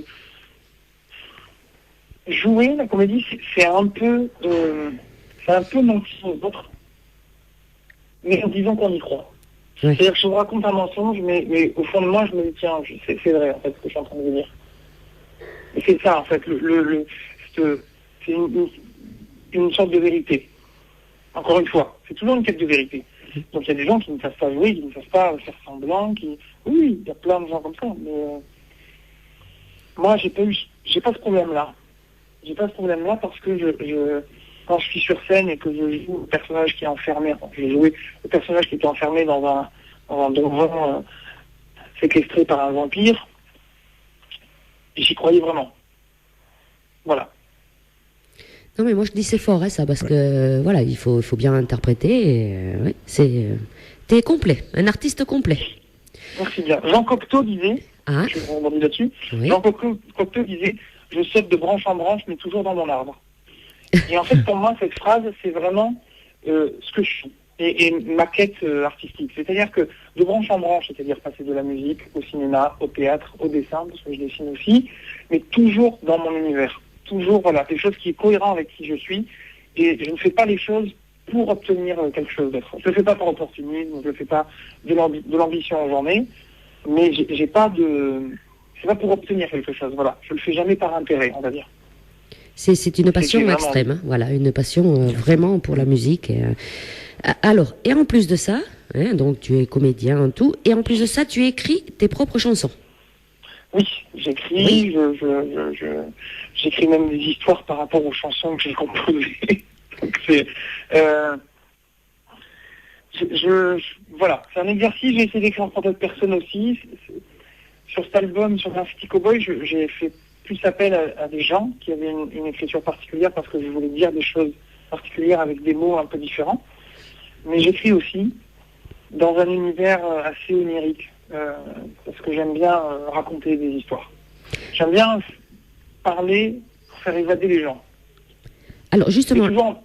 Jouer, la comédie, c'est un peu mentir aux autres, mais en disant qu'on y croit.
Ouais.
C'est-à-dire que je vous raconte un mensonge, mais au fond de moi, je me dis, tiens, c'est vrai, en fait, ce que je suis en train de vous dire. Et c'est ça, en fait, c'est une sorte de vérité. Encore une fois, c'est toujours une quête de vérité. Donc il y a des gens qui ne savent pas jouer, qui ne savent pas faire semblant, oui, il y a plein de gens comme ça, mais moi, j'ai pas ce problème-là. J'ai pas ce problème-là parce que quand je suis sur scène et que je joue le personnage qui est enfermé, j'ai joué le personnage qui était enfermé dans un donjon séquestré par un vampire, et j'y croyais vraiment. Voilà.
Non mais moi je dis c'est fort, hein, ça, parce que voilà, il faut bien interpréter. Ouais, t'es complet, un artiste complet.
Merci bien. Jean Cocteau disait, je rebondis là-dessus, oui. Jean Cocteau disait, je saute de branche en branche, mais toujours dans mon arbre. Et en fait, pour moi, cette phrase, c'est vraiment ce que je suis et ma quête artistique. C'est-à-dire que de branche en branche, c'est-à-dire passer de la musique au cinéma, au théâtre, au dessin, parce que je dessine aussi, mais toujours dans mon univers. Toujours, voilà, quelque chose qui est cohérent avec qui je suis. Et je ne fais pas les choses pour obtenir quelque chose d'autre. Je ne le fais pas par opportunisme, je ne le fais pas de l'ambition en journée, mais j'ai pas c'est pas pour obtenir quelque chose, voilà. Je le fais jamais par intérêt, on va dire.
C'est une passion extrême, hein, voilà, une passion vraiment pour la musique. Alors, et en plus de ça, hein, donc tu es comédien, tout, et en plus de ça, tu écris tes propres chansons.
Oui, j'écris, j'écris même des histoires par rapport aux chansons que j'ai composées. Donc voilà, c'est un exercice, j'ai essayé d'écrire en d'autres personnes aussi. Sur cet album, sur Graffiti Cowboy, j'ai fait plus appel à des gens qui avaient une écriture particulière parce que je voulais dire des choses particulières avec des mots un peu différents. Mais j'écris aussi dans un univers assez onirique. Parce que j'aime bien raconter des histoires. J'aime bien parler, faire évader les gens.
Alors justement,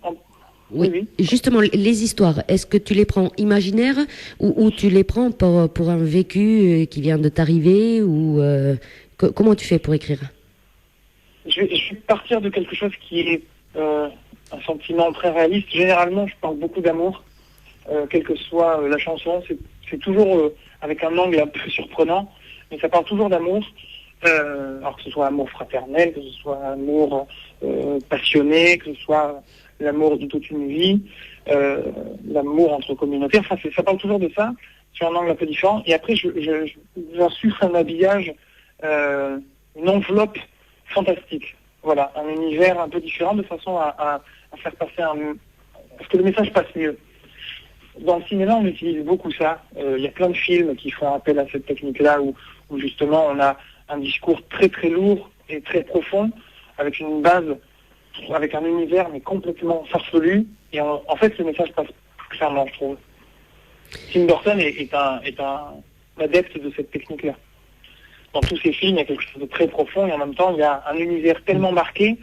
oui.
Justement, les histoires, est-ce que tu les prends imaginaires ou tu les prends pour un vécu qui vient de t'arriver ou comment tu fais pour écrire?
Je vais partir de quelque chose qui est un sentiment très réaliste. Généralement, je parle beaucoup d'amour, quelle que soit la chanson. C'est toujours avec un angle un peu surprenant, mais ça parle toujours d'amour, alors que ce soit amour fraternel, que ce soit amour passionné, que ce soit l'amour de toute une vie, l'amour entre communautés, enfin ça parle toujours de ça, sur un angle un peu différent, et après j'insuffle un habillage, une enveloppe fantastique, voilà, un univers un peu différent, de façon à faire passer parce que le message passe mieux. Dans le cinéma, on utilise beaucoup ça. Il y a plein de films qui font appel à cette technique-là, où justement on a un discours très très lourd et très profond, avec une base, avec un univers mais complètement farfelu. Et en fait, le message passe clairement, je trouve. Tim Burton est un adepte de cette technique-là. Dans tous ses films, il y a quelque chose de très profond, et en même temps, il y a un univers tellement marqué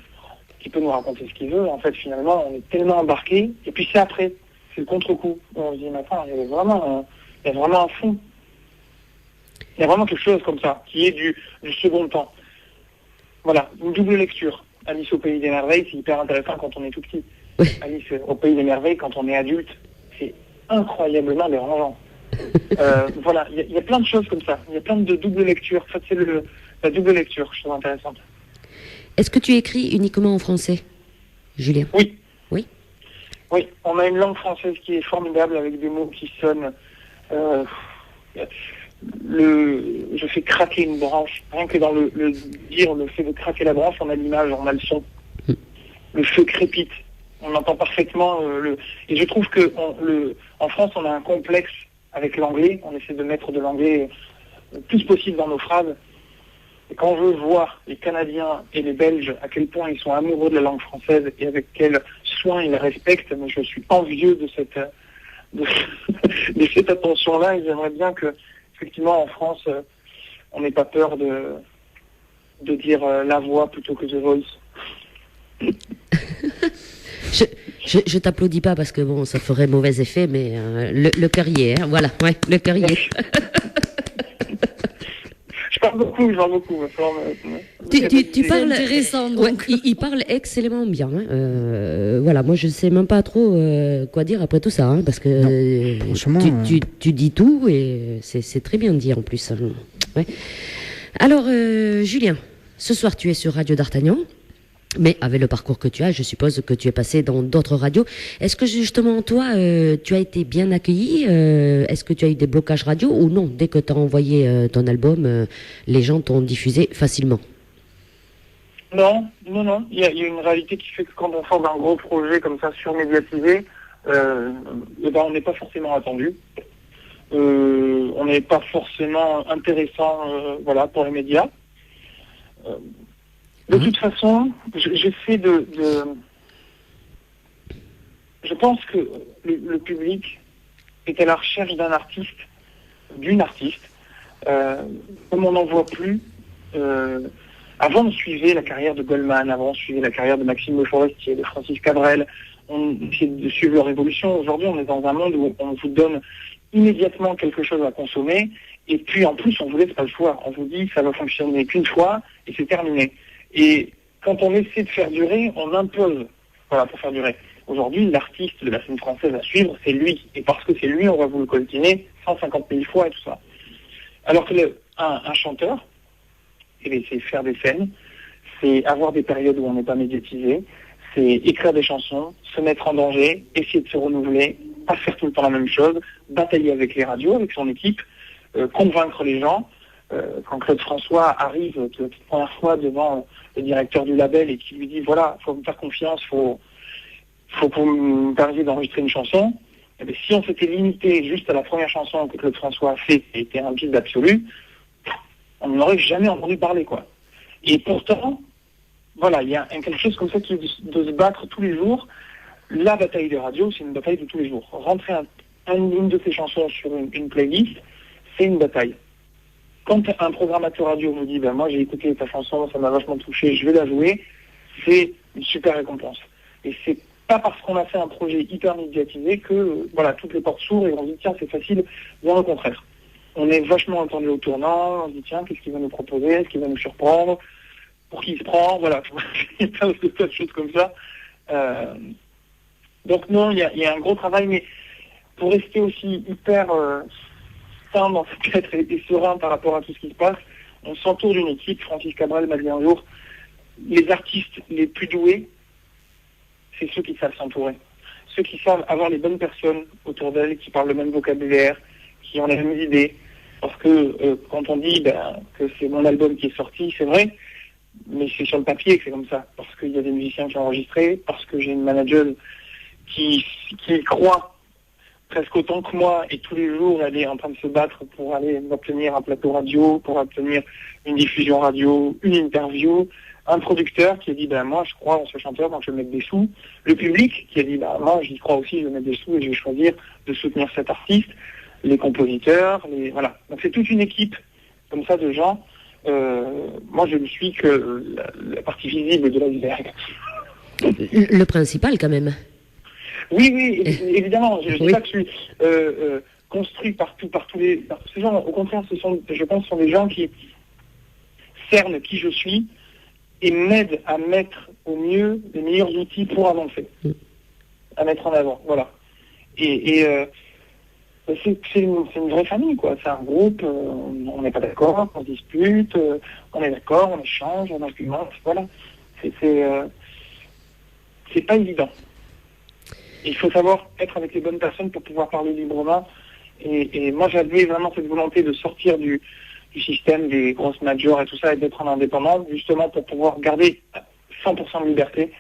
qui peut nous raconter ce qu'il veut. En fait, finalement, on est tellement embarqué, et puis c'est après. C'est le contre-coup. On se dit, mais attends, il y a vraiment un fond. Il y a vraiment quelque chose comme ça, qui est du second temps. Voilà, une double lecture. Alice au Pays des Merveilles, c'est hyper intéressant quand on est tout petit.
Oui.
Alice au Pays des Merveilles, quand on est adulte, c'est incroyablement dérangeant. Voilà, il y a plein de choses comme ça. Il y a plein de double lectures. En fait, c'est la double lecture, je trouve intéressante.
Est-ce que tu écris uniquement en français, Julien?
Oui.
Oui.
Oui, on a une langue française qui est formidable, avec des mots qui sonnent. Je fais craquer une branche. Rien que dans le fait de craquer la branche, on a l'image, on a le son. Le feu crépite. On entend parfaitement Et je trouve que en France, on a un complexe avec l'anglais. On essaie de mettre de l'anglais le plus possible dans nos phrases. Et quand je vois les Canadiens et les Belges, à quel point ils sont amoureux de la langue française et avec quel soin ils la respectent, mais je suis envieux de cette attention-là, et j'aimerais bien que, effectivement, en France, on n'ait pas peur de dire la voix plutôt que the voice.
Je t'applaudis pas parce que bon, ça ferait mauvais effet, mais le cœur y est, hein, voilà, ouais, le cœur y est.
Je parle beaucoup.
Tu parles
intéressant, donc.
Ouais, il parle excellemment bien. Hein. Voilà, moi je sais même pas trop quoi dire après tout ça, hein, parce que tu dis tout et c'est très bien dit en plus. Hein. Ouais. Alors Julien, ce soir tu es sur Radio d'Artagnan. Mais avec le parcours que tu as, je suppose que tu es passé dans d'autres radios. Est-ce que justement, toi, tu as été bien accueilli? Est-ce que tu as eu des blocages radio ou non? Dès que tu as envoyé ton album, les gens t'ont diffusé facilement?
Non. Il y a une réalité qui fait que quand on forme un gros projet comme ça, surmédiatisé, on n'est pas forcément attendu. On n'est pas forcément intéressant pour les médias. De toute façon, j'essaie je pense que le public est à la recherche d'un artiste, d'une artiste, comme on n'en voit plus. Avant, on suivait la carrière de Goldman, avant, on suivait la carrière de Maxime Le Forestier, de Francis Cabrel, on essayait de suivre leur évolution. Aujourd'hui, on est dans un monde où on vous donne immédiatement quelque chose à consommer, et puis en plus, on vous laisse pas le choix. On vous dit, ça va fonctionner qu'une fois, et c'est terminé. Et quand on essaie de faire durer, on impose, pour faire durer. Aujourd'hui, l'artiste de la scène française à suivre, c'est lui. Et parce que c'est lui, on va vous le coltiner 150 000 fois et tout ça. Alors que un chanteur, c'est faire des scènes, c'est avoir des périodes où on n'est pas médiatisé, c'est écrire des chansons, se mettre en danger, essayer de se renouveler, pas faire tout le temps la même chose, batailler avec les radios, avec son équipe, convaincre les gens, quand Claude François arrive la première fois devant le directeur du label et qui lui dit voilà, faut me faire confiance, faut que vous me permettiez d'enregistrer une chanson. Eh bien, si on s'était limité juste à la première chanson que Claude François a fait, qui était un bide absolu, on n'aurait jamais entendu parler, quoi. Et pourtant, voilà, il y a quelque chose comme ça qui est de se battre tous les jours. La bataille des radios, c'est une bataille de tous les jours. Rentrer une de ces chansons sur une playlist, c'est une bataille. Quand un programmateur radio nous dit ben moi j'ai écouté ta chanson, ça m'a vachement touché, je vais la jouer, c'est une super récompense. Et c'est pas parce qu'on a fait un projet hyper médiatisé que voilà, toutes les portes s'ouvrent et on se dit tiens c'est facile, bien au contraire. On est vachement entendu au tournant, on se dit tiens qu'est-ce qu'il va nous proposer, est-ce qu'il va nous surprendre, pour qui il se prend, voilà, il y a plein de choses comme ça. Donc non, il y a un gros travail, mais pour rester aussi hyper sain dans sa tête et serein par rapport à tout ce qui se passe, on s'entoure d'une équipe. Francis Cabrel m'a dit un jour, les artistes les plus doués, c'est ceux qui savent s'entourer. Ceux qui savent avoir les bonnes personnes autour d'elles, qui parlent le même vocabulaire, qui ont les mêmes idées. Parce que quand on dit que c'est mon album qui est sorti, c'est vrai, mais c'est sur le papier que c'est comme ça. Parce qu'il y a des musiciens qui ont enregistré, parce que j'ai une manageuse qui croit presque autant que moi, et tous les jours, elle est en train de se battre pour aller obtenir un plateau radio, pour obtenir une diffusion radio, une interview, un producteur qui a dit, moi, je crois en ce chanteur, donc je vais mettre des sous, le public qui a dit, moi, j'y crois aussi, je vais mettre des sous et je vais choisir de soutenir cet artiste, les compositeurs, voilà. Donc c'est toute une équipe, comme ça, de gens. Moi, je ne suis que la partie visible de l'iceberg.
Le principal, quand même.
Oui, évidemment. Je ne dis pas que je suis construit par tous ces gens. Au contraire, je pense que ce sont des gens qui cernent qui je suis et m'aident à mettre au mieux les meilleurs outils pour avancer, à mettre en avant. Voilà. Et c'est une vraie famille, quoi. C'est un groupe, on n'est pas d'accord, on dispute, on est d'accord, on échange, on argumente. Voilà. C'est pas évident. Il faut savoir être avec les bonnes personnes pour pouvoir parler librement. Et moi, j'avais vraiment cette volonté de sortir du système des grosses majors et tout ça et d'être en indépendant, justement pour pouvoir garder 100% de liberté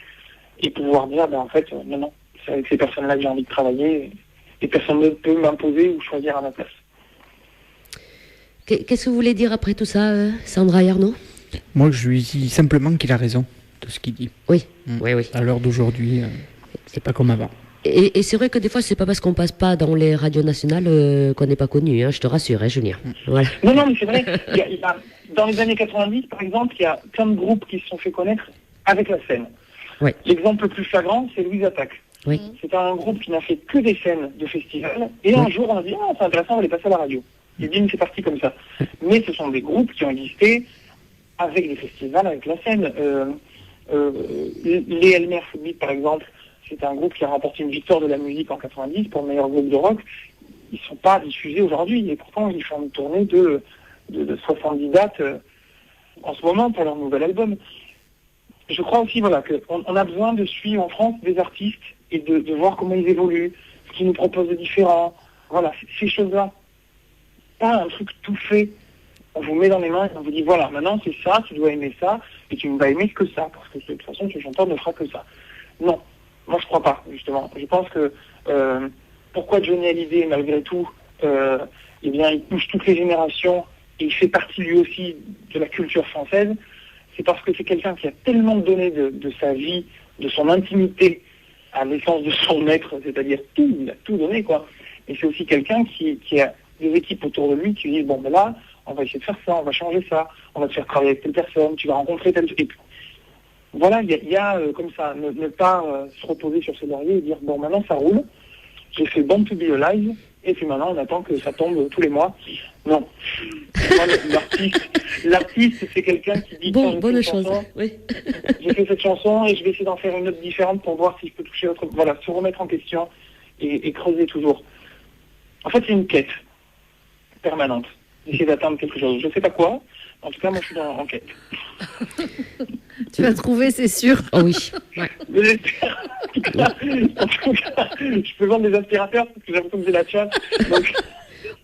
et pouvoir dire, en fait, non, c'est avec ces personnes-là que j'ai envie de travailler et personne ne peut m'imposer ou choisir à ma place.
Qu'est-ce que vous voulez dire après tout ça, Sandra et Arnaud ?
Moi, je lui dis simplement qu'il a raison de ce qu'il dit.
Oui, oui.
À l'heure d'aujourd'hui, c'est pas comme avant.
Et c'est vrai que des fois, c'est pas parce qu'on passe pas dans les radios nationales qu'on n'est pas connu, je te rassure, Julien. Voilà.
Non, mais c'est vrai. Dans les années 90, par exemple, il y a plein de groupes qui se sont fait connaître avec la scène.
Oui.
L'exemple le plus flagrant, c'est Louise Attaque.
Oui.
C'est un groupe qui n'a fait que des scènes de festivals. Et un jour, on a dit, c'est intéressant, on va les passer à la radio. Et bim, c'est parti comme ça. Mais ce sont des groupes qui ont existé avec les festivals, avec la scène. Les Elmer Footbeat, par exemple, c'est un groupe qui a remporté une victoire de la musique en 90 pour le meilleur groupe de rock. Ils ne sont pas diffusés aujourd'hui. Et pourtant, ils font une tournée de 70 dates en ce moment pour leur nouvel album. Je crois aussi qu'on a besoin de suivre en France des artistes et de voir comment ils évoluent, ce qu'ils nous proposent de différent. Voilà, ces choses-là. Pas un truc tout fait. On vous met dans les mains et on vous dit, voilà, maintenant c'est ça, tu dois aimer ça, et tu ne vas aimer que ça, parce que de toute façon, ce chanteur ne fera que ça. Non, moi je crois pas, justement. Je pense que pourquoi Johnny Hallyday, malgré tout, il touche toutes les générations, et il fait partie lui aussi de la culture française, c'est parce que c'est quelqu'un qui a tellement donné de sa vie, de son intimité, à l'essence de son maître, c'est-à-dire tout, il a tout donné, quoi. Et c'est aussi quelqu'un qui a des équipes autour de lui qui disent, là, on va essayer de faire ça, on va changer ça, on va te faire travailler avec telle personne, tu vas rencontrer telle... Et puis, voilà, il y a comme ça, ne pas se reposer sur ses lauriers et dire, maintenant ça roule, j'ai fait Born to be Alive, et puis maintenant on attend que ça tombe tous les mois. Non. Moi, l'artiste, c'est quelqu'un qui dit...
bonne chose, oui.
J'ai fait cette chanson et je vais essayer d'en faire une autre différente pour voir si je peux toucher autre... Voilà, se remettre en question et creuser toujours. En fait, c'est une quête permanente. Essayer d'atteindre quelque chose. Je ne sais pas quoi. En tout cas, moi, je suis en quête.
Tu vas trouver, c'est sûr.
Oh oui.
Ouais. En tout cas, je peux vendre des aspirateurs parce que j'ai l'impression que j'ai la chasse. Donc,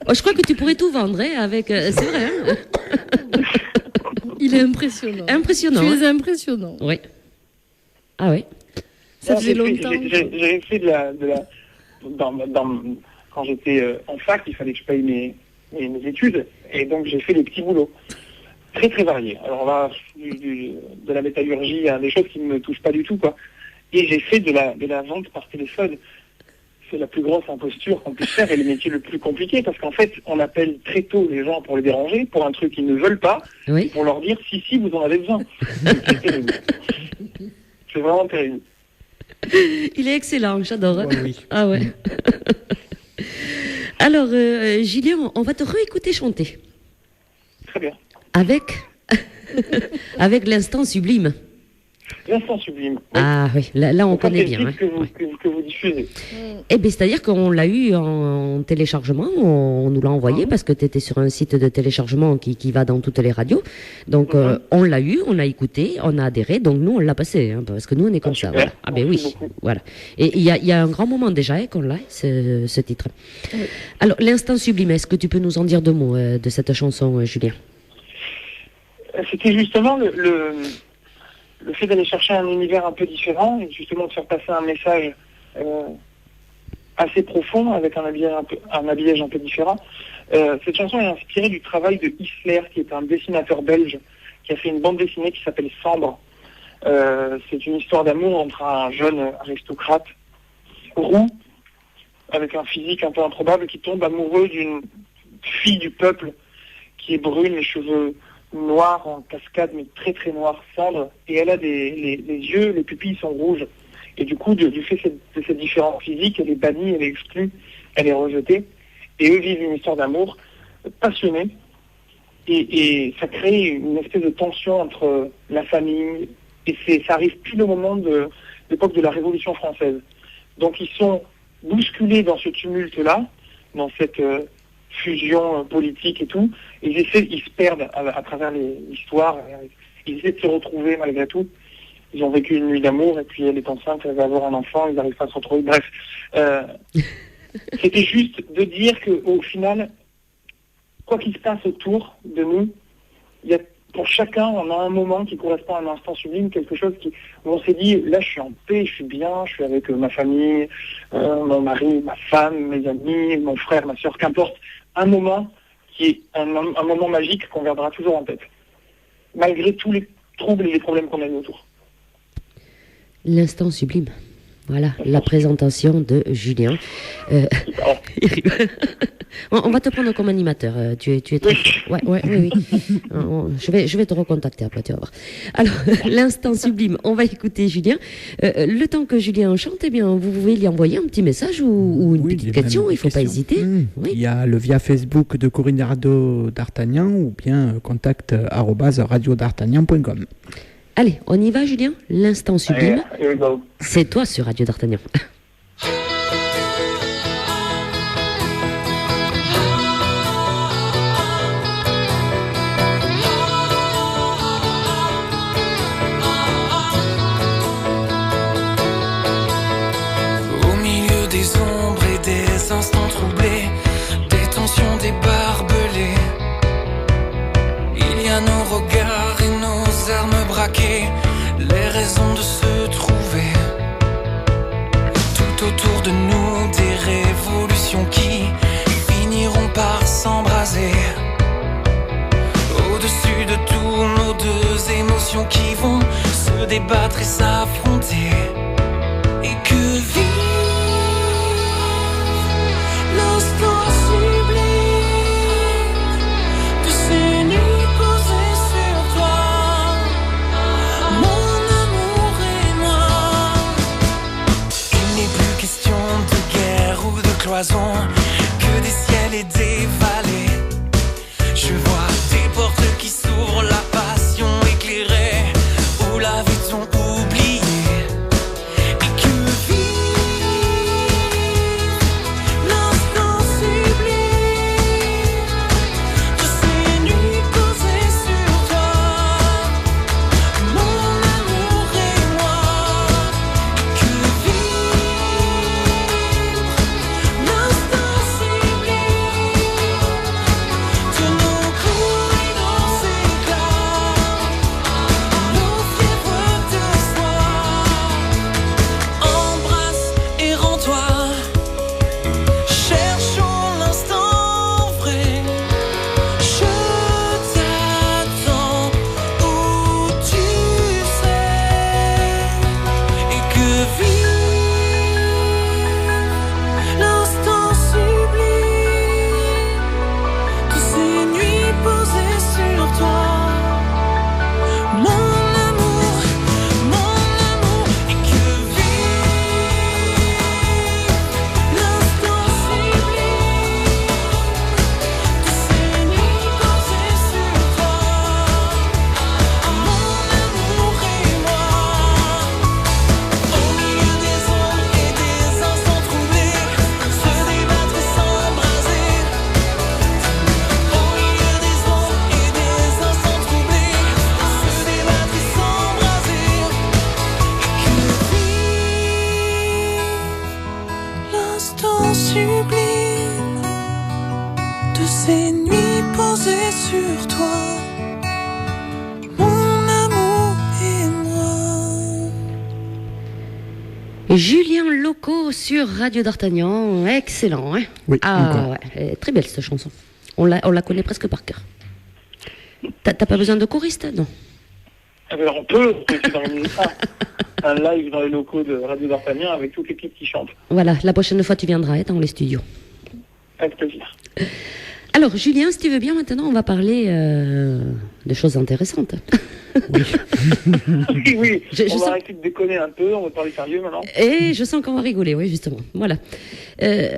Oh, je crois que tu pourrais tout vendre avec. C'est vrai. Hein.
Il est impressionnant.
Impressionnant.
Tu
hein.
es impressionnant.
Oui. Ah oui.
Ça faisait longtemps.
J'avais fait quand j'étais en fac, il fallait que je paye mes études, et donc j'ai fait des petits boulots. Très très variés. Alors là, de la métallurgie à des choses qui ne me touchent pas du tout, quoi. Et j'ai fait de la vente par téléphone. C'est la plus grosse imposture qu'on puisse faire et le métier le plus compliqué, parce qu'en fait, on appelle très tôt les gens pour les déranger, pour un truc qu'ils ne veulent pas,
Oui.
pour leur dire si vous en avez besoin. C'est terrible. C'est vraiment terrible.
Il est excellent, j'adore.
Ouais, oui.
Ah ouais. Alors, Julien, on va te réécouter chanter
Très bien.
avec l'instant sublime.
L'instant sublime. Oui.
Ah oui, là on
Donc, ça,
connaît
c'est le
bien.
titre
hein.
que vous diffusez.
Eh bien, c'est-à-dire qu'on l'a eu en téléchargement, on nous l'a envoyé parce que tu étais sur un site de téléchargement qui va dans toutes les radios. Donc, on l'a eu, on l'a écouté, on a adhéré, donc nous, on l'a passé, hein, parce que nous, on est comme ça.
super.
Voilà. Ah ben
Merci
oui,
beaucoup.
voilà. Et il y a un grand moment déjà hein, qu'on l'a, ce titre.
Oui.
Alors, l'instant sublime, est-ce que tu peux nous en dire deux mots de cette chanson, Julien?
C'était justement le fait d'aller chercher un univers un peu différent et justement de faire passer un message assez profond avec un habillage un peu différent. Cette chanson est inspirée du travail de Isler, qui est un dessinateur belge qui a fait une bande dessinée qui s'appelle Sambre. C'est une histoire d'amour entre un jeune aristocrate roux avec un physique un peu improbable qui tombe amoureux d'une fille du peuple qui est brune, les cheveux noirs en cascade, mais très très noirs, cendre, et elle a les yeux, les pupilles sont rouges. Et du coup, du fait de cette différence physique, elle est bannie, elle est exclue, elle est rejetée. Et eux vivent une histoire d'amour passionnée. Et ça crée une espèce de tension entre la famille. Et ça arrive pile au moment de l'époque de la Révolution française. Donc ils sont bousculés dans ce tumulte-là, dans cette fusion politique et tout. Et ils se perdent à travers l'histoire. Ils essaient de se retrouver malgré tout. Ils ont vécu une nuit d'amour et puis elle est enceinte, elle va avoir un enfant, ils n'arrivent pas à se retrouver. Bref, c'était juste de dire qu'au final, quoi qu'il se passe autour de nous, il y a, pour chacun, on a un moment qui correspond à un instant sublime, quelque chose où on s'est dit, là je suis en paix, je suis bien, je suis avec ma famille, mon mari, ma femme, mes amis, mon frère, ma soeur, qu'importe. Un moment qui est un moment magique qu'on gardera toujours en tête, malgré tous les troubles et les problèmes qu'on a eu autour.
L'instant sublime. Voilà, la présentation de Julien. Il rigole. On va te prendre comme animateur. Tu es très... oui. Je vais te recontacter après, tu vas voir. Alors, l'instant sublime, on va écouter Julien. Le temps que Julien chante, eh bien, vous pouvez lui envoyer un petit message ou une petite question. Il ne faut pas hésiter. Oui.
Il y a le via Facebook de Corinne Radio d'Artagnan ou bien contact@radiodartagnan.com.
Allez, on y va, Julien. L'instant sublime,
Allez,
c'est toi sur Radio d'Artagnan.
Au milieu des ombres et des instants troublés, des tensions, des barbelés, il y a nos regards et nos armes braquées, les raisons de se trouver. Tout autour de nous, des révolutions qui finiront par s'embraser. Au-dessus de tout, nos deux émotions qui vont se débattre et s'affronter. Et que vive l'instant sublime de ces nuits posées sur toi, mon amour et moi. Il n'est plus question de guerre ou de cloison, que des ciels et des vallées. Je vois des portes qui s'ouvrent, la passion éclairée, où la vie t'ont oublié.
Julien Loco sur Radio d'Artagnan, excellent. Hein,
Oui, encore.
ouais, très belle cette chanson. On la connaît presque par cœur. T'as pas besoin de choriste, non?
Alors on peut organiser un live dans les locaux de Radio d'Artagnan avec toute l'équipe qui chante.
Voilà, la prochaine fois tu viendras être dans les studios.
Avec plaisir.
Alors Julien, si tu veux bien, maintenant on va parler de choses intéressantes.
Oui,
Je
on va
sens-
arrêter de déconner un peu, on va parler sérieux maintenant.
Et je sens qu'on va rigoler, oui, justement. Voilà.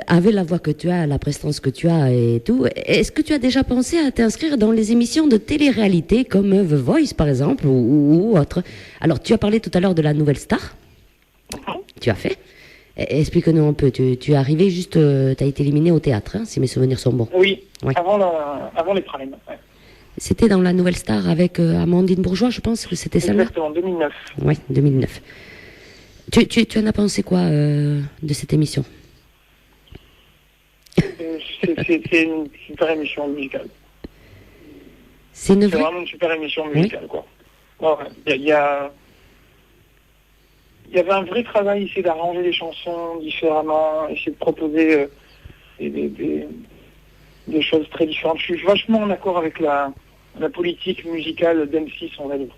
Avec la voix que tu as, la prestance que tu as et tout, est-ce que tu as déjà pensé à t'inscrire dans les émissions de télé-réalité comme The Voice, par exemple, ou autre? Alors, tu as parlé tout à l'heure de la Nouvelle Star. Tu as fait. Explique-nous un peu. Tu es arrivé juste, tu as été éliminé au théâtre, hein, si mes souvenirs sont bons.
Oui,
Oui.
avant les primes. Ouais.
C'était dans la Nouvelle Star avec Amandine Bourgeois, je pense que c'était celle-là.
Exactement, 2009.
Oui, 2009. Tu en as pensé quoi de cette émission?
C'est une super émission musicale.
C'est une
C'est
vraie...
vraiment une super émission musicale, quoi. Ouais, il y avait un vrai travail, essayer d'arranger les chansons différemment, essayer de proposer des choses très différentes. Je suis vachement en accord avec la politique musicale d'M6, on va dire.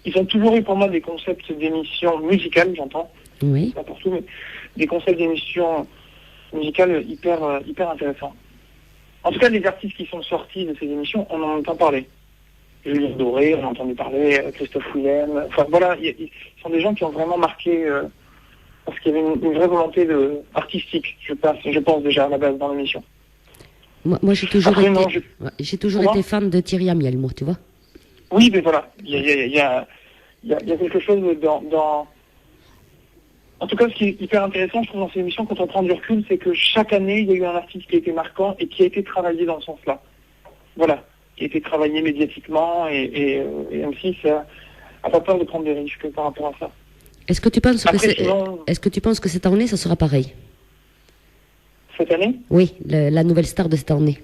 Ils ont toujours eu pour moi des concepts d'émissions musicales, j'entends,
Oui.
pas pour tout, mais des concepts d'émissions musicales hyper intéressants. En tout cas, les artistes qui sont sortis de ces émissions, on en entend parler. Julien Doré, on a entendu parler, Christophe Willem, enfin voilà, ils sont des gens qui ont vraiment marqué, parce qu'il y avait une vraie volonté artistique, je pense déjà à la base dans l'émission.
Moi j'ai toujours
Après,
été,
non,
ouais, j'ai toujours
Comment
été fan de Thierry Amiel, moi, tu vois.
Oui, mais voilà, il y a quelque chose dans... En tout cas, ce qui est hyper intéressant, je trouve, dans ces émissions, quand on prend du recul, c'est que chaque année, il y a eu un artiste qui a été marquant et qui a été travaillé dans ce sens-là. Voilà, qui a été travaillé médiatiquement et M6 a pas peur de prendre des risques par rapport à ça.
Est-ce que tu penses
Après, sinon,
est-ce que tu penses que cette année, ça sera pareil?
cette année,
Oui, la nouvelle star de cette année.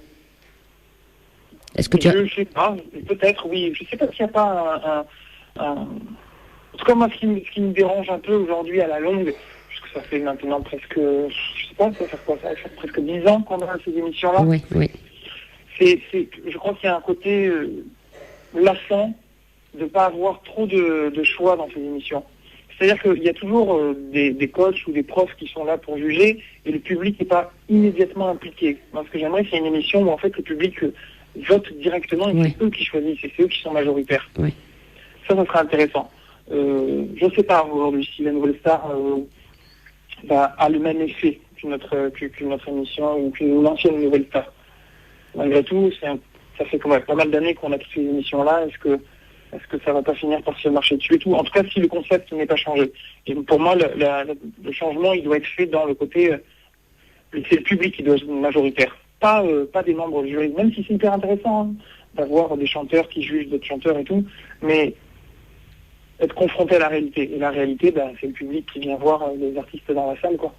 Est-ce que tu as...
je sais pas, peut-être, oui. Je sais pas s'il n'y a pas un... En tout cas, moi, ce qui me dérange un peu aujourd'hui à la longue, puisque ça fait maintenant presque, je sais pas, ça fait quoi, ça fait presque 10 ans qu'on a ces émissions-là.
Oui, oui.
Je crois qu'il y a un côté lassant de ne pas avoir trop de choix dans ces émissions. C'est-à-dire qu'il y a toujours des coachs ou des profs qui sont là pour juger et le public n'est pas immédiatement impliqué. Moi, ce que j'aimerais, c'est une émission où en fait le public vote directement et
Oui.
c'est eux qui choisissent et c'est eux qui sont majoritaires.
Oui.
Ça serait intéressant. Je ne sais pas aujourd'hui si la Nouvelle Star a le même effet qu'une autre émission ou qu'une ancienne Nouvelle Star. Malgré tout, ça fait quand même pas mal d'années qu'on a toutes ces émissions-là. Est-ce que ça va pas finir par se marcher dessus et tout? En tout cas, si le concept n'est pas changé. Et pour moi, le changement, il doit être fait dans le côté... c'est le public qui doit être majoritaire. Pas des membres du jury. Même si c'est hyper intéressant d'avoir des chanteurs qui jugent d'autres chanteurs et tout. Mais être confronté à la réalité. Et la réalité, c'est le public qui vient voir les artistes dans la salle, quoi.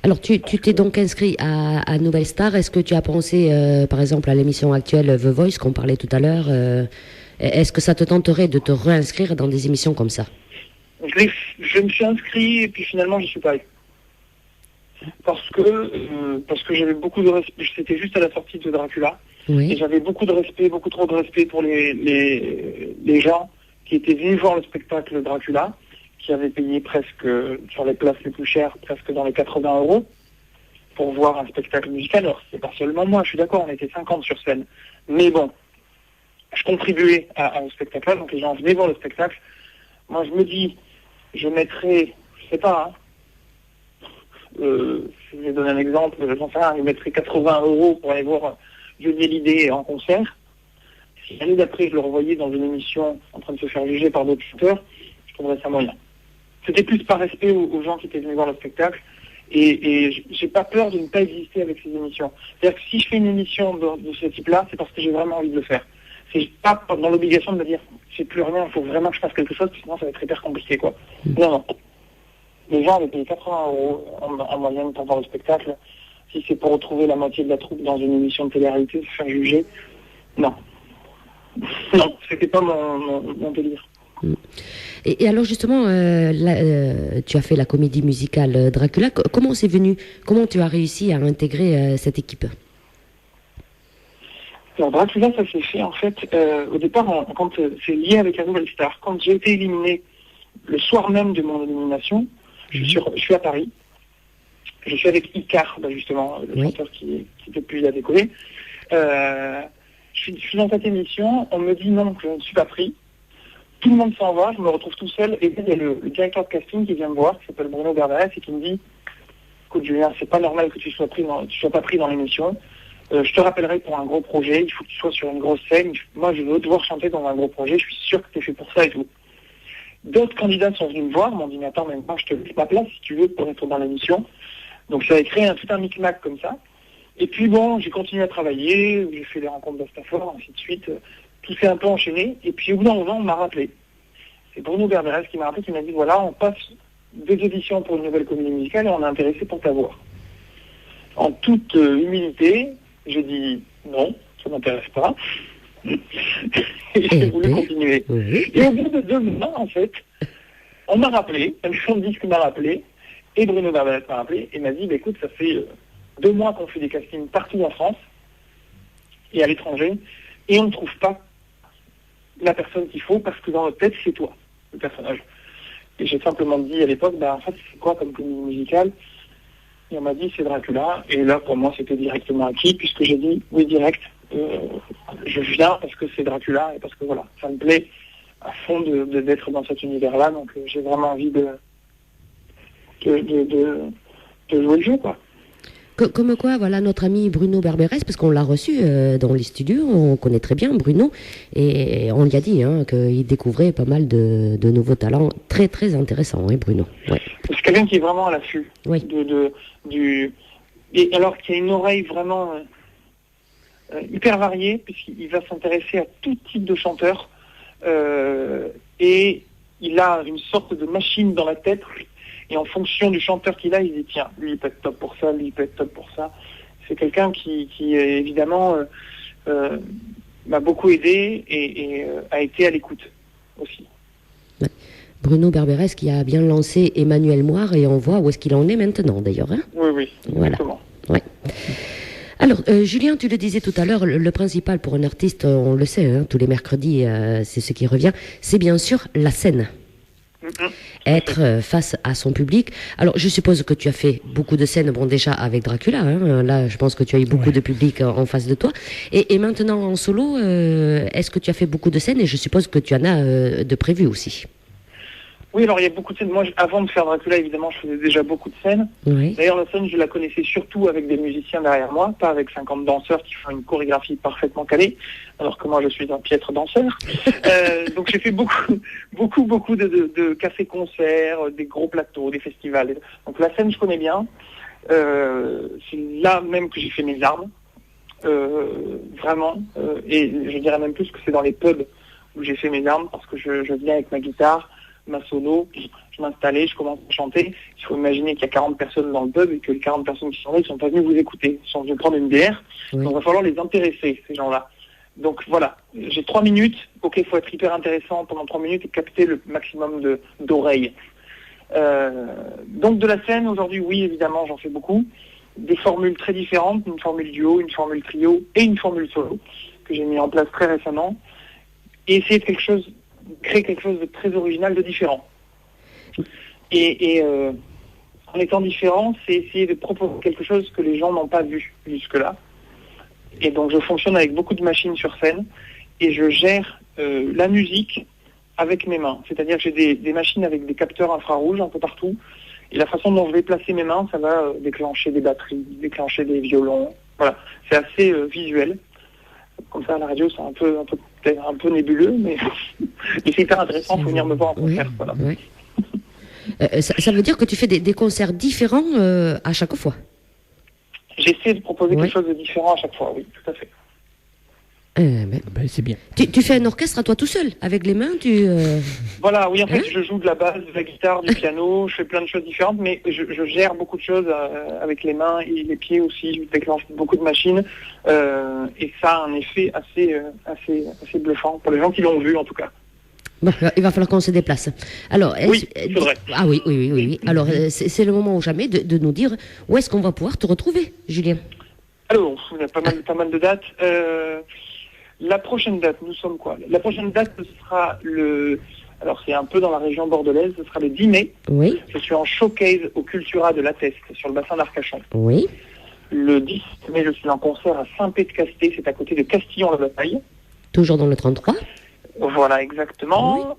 Alors, tu t'es donc inscrit à Nouvelle Star. Est-ce que tu as pensé, par exemple, à l'émission actuelle The Voice qu'on parlait tout à l'heure est-ce que ça te tenterait de te réinscrire dans des émissions comme ça?
Je me suis inscrit et puis finalement, je suis pas allé. Parce que j'avais beaucoup de respect. C'était juste à la sortie de Dracula.
Oui.
Et j'avais beaucoup trop de respect pour les gens qui étaient venus voir le spectacle Dracula, qui avaient payé presque, sur les places les plus chères, presque dans les 80 € pour voir un spectacle musical. Alors, c'est pas seulement moi, je suis d'accord, on était 50 sur scène. Mais bon, je contribuais au spectacle, donc les gens venaient voir le spectacle. Moi, je me dis, je mettrais, je sais pas, je vais donner un exemple, j'en sais rien, je mettrais 80 € pour aller voir Johnny Hallyday en concert. Si l'année d'après, je le revoyais dans une émission en train de se faire juger par d'autres chanteurs, je trouverais ça moyen. C'était plus par respect aux gens qui étaient venus voir le spectacle. Et j'ai pas peur de ne pas exister avec ces émissions. C'est-à-dire que si je fais une émission de ce type-là, c'est parce que j'ai vraiment envie de le faire. C'est pas dans l'obligation de me dire, j'ai plus rien, il faut vraiment que je fasse quelque chose, sinon ça va être hyper compliqué, quoi. Non. Les gens avaient payé 80 € en moyenne pour voir le spectacle. Si c'est pour retrouver la moitié de la troupe dans une émission de télé-réalité, se faire juger, non. Non, c'était pas mon délire.
Et alors justement, tu as fait la comédie musicale Dracula. Comment c'est venu? Comment tu as réussi à intégrer cette équipe?
Alors Dracula, ça s'est fait en fait au départ quand c'est lié avec la Nouvelle Star. Quand j'ai été éliminé le soir même de mon élimination, je suis à Paris. Je suis avec Icar, justement, le chanteur qui depuis a décollé. Je suis dans cette émission, on me dit non, que je ne suis pas pris. Tout le monde s'en va, je me retrouve tout seul, et puis il y a le directeur de casting qui vient me voir, qui s'appelle Bruno Berberès, et qui me dit écoute Julien, c'est pas normal que tu sois pas pris dans l'émission. Je te rappellerai pour un gros projet, il faut que tu sois sur une grosse scène. Moi, je veux te voir chanter dans un gros projet, je suis sûr que tu es fait pour ça et tout. D'autres candidats sont venus me voir, m'ont dit mais attends, même pas, je te laisse ma place si tu veux pour être dans l'émission. Donc ça a créé tout un micmac comme ça. Et puis bon, j'ai continué à travailler, j'ai fait des rencontres d'Astafor, ainsi de suite. Tout s'est un peu enchaîné. Et puis au bout d'un moment, on m'a rappelé. C'est Bruno Berberès qui m'a rappelé, qui m'a dit voilà, on passe 2 auditions pour une nouvelle comédie musicale et on est intéressé pour t'avoir. En toute humilité, j'ai dit non, ça m'intéresse pas. Et j'ai voulu continuer. Et au bout de 2 mois, en fait, on m'a rappelé, la maison de disque m'a rappelé, et Bruno Berberès m'a rappelé, et m'a dit écoute, ça fait 2 mois qu'on fait des castings partout en France et à l'étranger, et on ne trouve pas la personne qu'il faut parce que dans notre tête, c'est toi, le personnage. Et j'ai simplement dit à l'époque, en fait, c'est quoi comme comédie musicale? Et on m'a dit, c'est Dracula. Et là, pour moi, c'était directement acquis, puisque j'ai dit, oui, direct, je viens parce que c'est Dracula, et parce que voilà, ça me plaît à fond d'être dans cet univers-là, donc j'ai vraiment envie de jouer le jeu, quoi.
Comme quoi, voilà, notre ami Bruno Berberès, parce qu'on l'a reçu dans les studios, on connaît très bien Bruno, et on lui a dit qu'il découvrait pas mal de nouveaux talents très très intéressants, Bruno. Ouais.
C'est quelqu'un qui est vraiment à l'affût.
Oui.
Et alors qu'il a une oreille vraiment hyper variée, puisqu'il va s'intéresser à tout type de chanteur, et il a une sorte de machine dans la tête. Et en fonction du chanteur qu'il a, il dit tiens, lui il peut être top pour ça, lui il peut être top pour ça. C'est quelqu'un qui évidemment m'a beaucoup aidé et a été à l'écoute aussi.
Ouais. Bruno Berberès qui a bien lancé Emmanuel Moire et on voit où est-ce qu'il en est maintenant d'ailleurs.
Oui,
voilà.
Exactement.
Ouais. Alors, Julien, tu le disais tout à l'heure, le principal pour un artiste, on le sait, tous les mercredis, c'est ce qui revient, c'est bien sûr la scène. Être face à son public. Alors, je suppose que tu as fait beaucoup de scènes, déjà avec Dracula, là, je pense que tu as eu beaucoup de public en face de toi. Et maintenant, en solo, est-ce que tu as fait beaucoup de scènes? Et je suppose que tu en as de prévues aussi.
Oui, alors il y a beaucoup de scènes. Moi, avant de faire Dracula, évidemment, je faisais déjà beaucoup de scènes.
Oui.
D'ailleurs, la scène, je la connaissais surtout avec des musiciens derrière moi, pas avec 50 danseurs qui font une chorégraphie parfaitement calée, alors que moi, je suis un piètre danseur. Donc, j'ai fait beaucoup de cafés-concerts, des gros plateaux, des festivals. Donc, la scène, je connais bien. C'est là même que j'ai fait mes armes. Vraiment. Et je dirais même plus que c'est dans les pubs où j'ai fait mes armes, parce que je viens avec ma guitare, ma solo, je m'installais, je commence à chanter. Il faut imaginer qu'il y a 40 personnes dans le pub et que les 40 personnes qui sont là, ils sont pas venus vous écouter. Ils sont venus prendre une bière.
Oui.
Donc il va falloir les intéresser, ces gens-là. Donc voilà, j'ai 3 minutes. Ok, il faut être hyper intéressant pendant 3 minutes et capter le maximum d'oreilles. Donc de la scène, aujourd'hui, oui, évidemment, j'en fais beaucoup. Des formules très différentes, une formule duo, une formule trio et une formule solo que j'ai mis en place très récemment. Et essayer de créer quelque chose de très original, de différent. Et en étant différent, c'est essayer de proposer quelque chose que les gens n'ont pas vu jusque-là. Et donc je fonctionne avec beaucoup de machines sur scène et je gère la musique avec mes mains. C'est-à-dire que j'ai des machines avec des capteurs infrarouges un peu partout. Et la façon dont je vais placer mes mains, ça va déclencher des batteries, déclencher des violons. Voilà, c'est assez visuel. Comme ça, à la radio, c'est peut-être un peu nébuleux, mais c'est hyper intéressant. Il faut venir me voir en concert. Voilà.
Oui. Ça veut dire que tu fais des concerts différents à chaque fois?
J'essaie de proposer quelque chose de différent à chaque fois, oui, tout à fait.
C'est bien.
Tu fais un orchestre à toi tout seul, avec les mains
Voilà, oui, en fait, je joue de la basse, de la guitare, du piano, je fais plein de choses différentes, mais je gère beaucoup de choses avec les mains et les pieds aussi, je déclenche beaucoup de machines, et ça a un effet assez bluffant, pour les gens qui l'ont vu en tout cas.
Bon, il va falloir qu'on se déplace. Alors,
Oui, il faudrait.
Ah oui. Alors, c'est le moment ou jamais de nous dire où est-ce qu'on va pouvoir te retrouver, Julien.
Alors, on a pas mal de dates. La prochaine date, nous sommes quoi? La prochaine date, ce sera alors c'est un peu dans la région bordelaise, ce sera le 10 mai.
Oui,
Je suis en showcase au Cultura de La Teste, sur le bassin d'Arcachon.
oui,
Le 10 mai, je suis en concert à Saint-Pé-de-Casté, c'est à côté de Castillon-la-Bataille.
toujours dans le 33.
Voilà, exactement.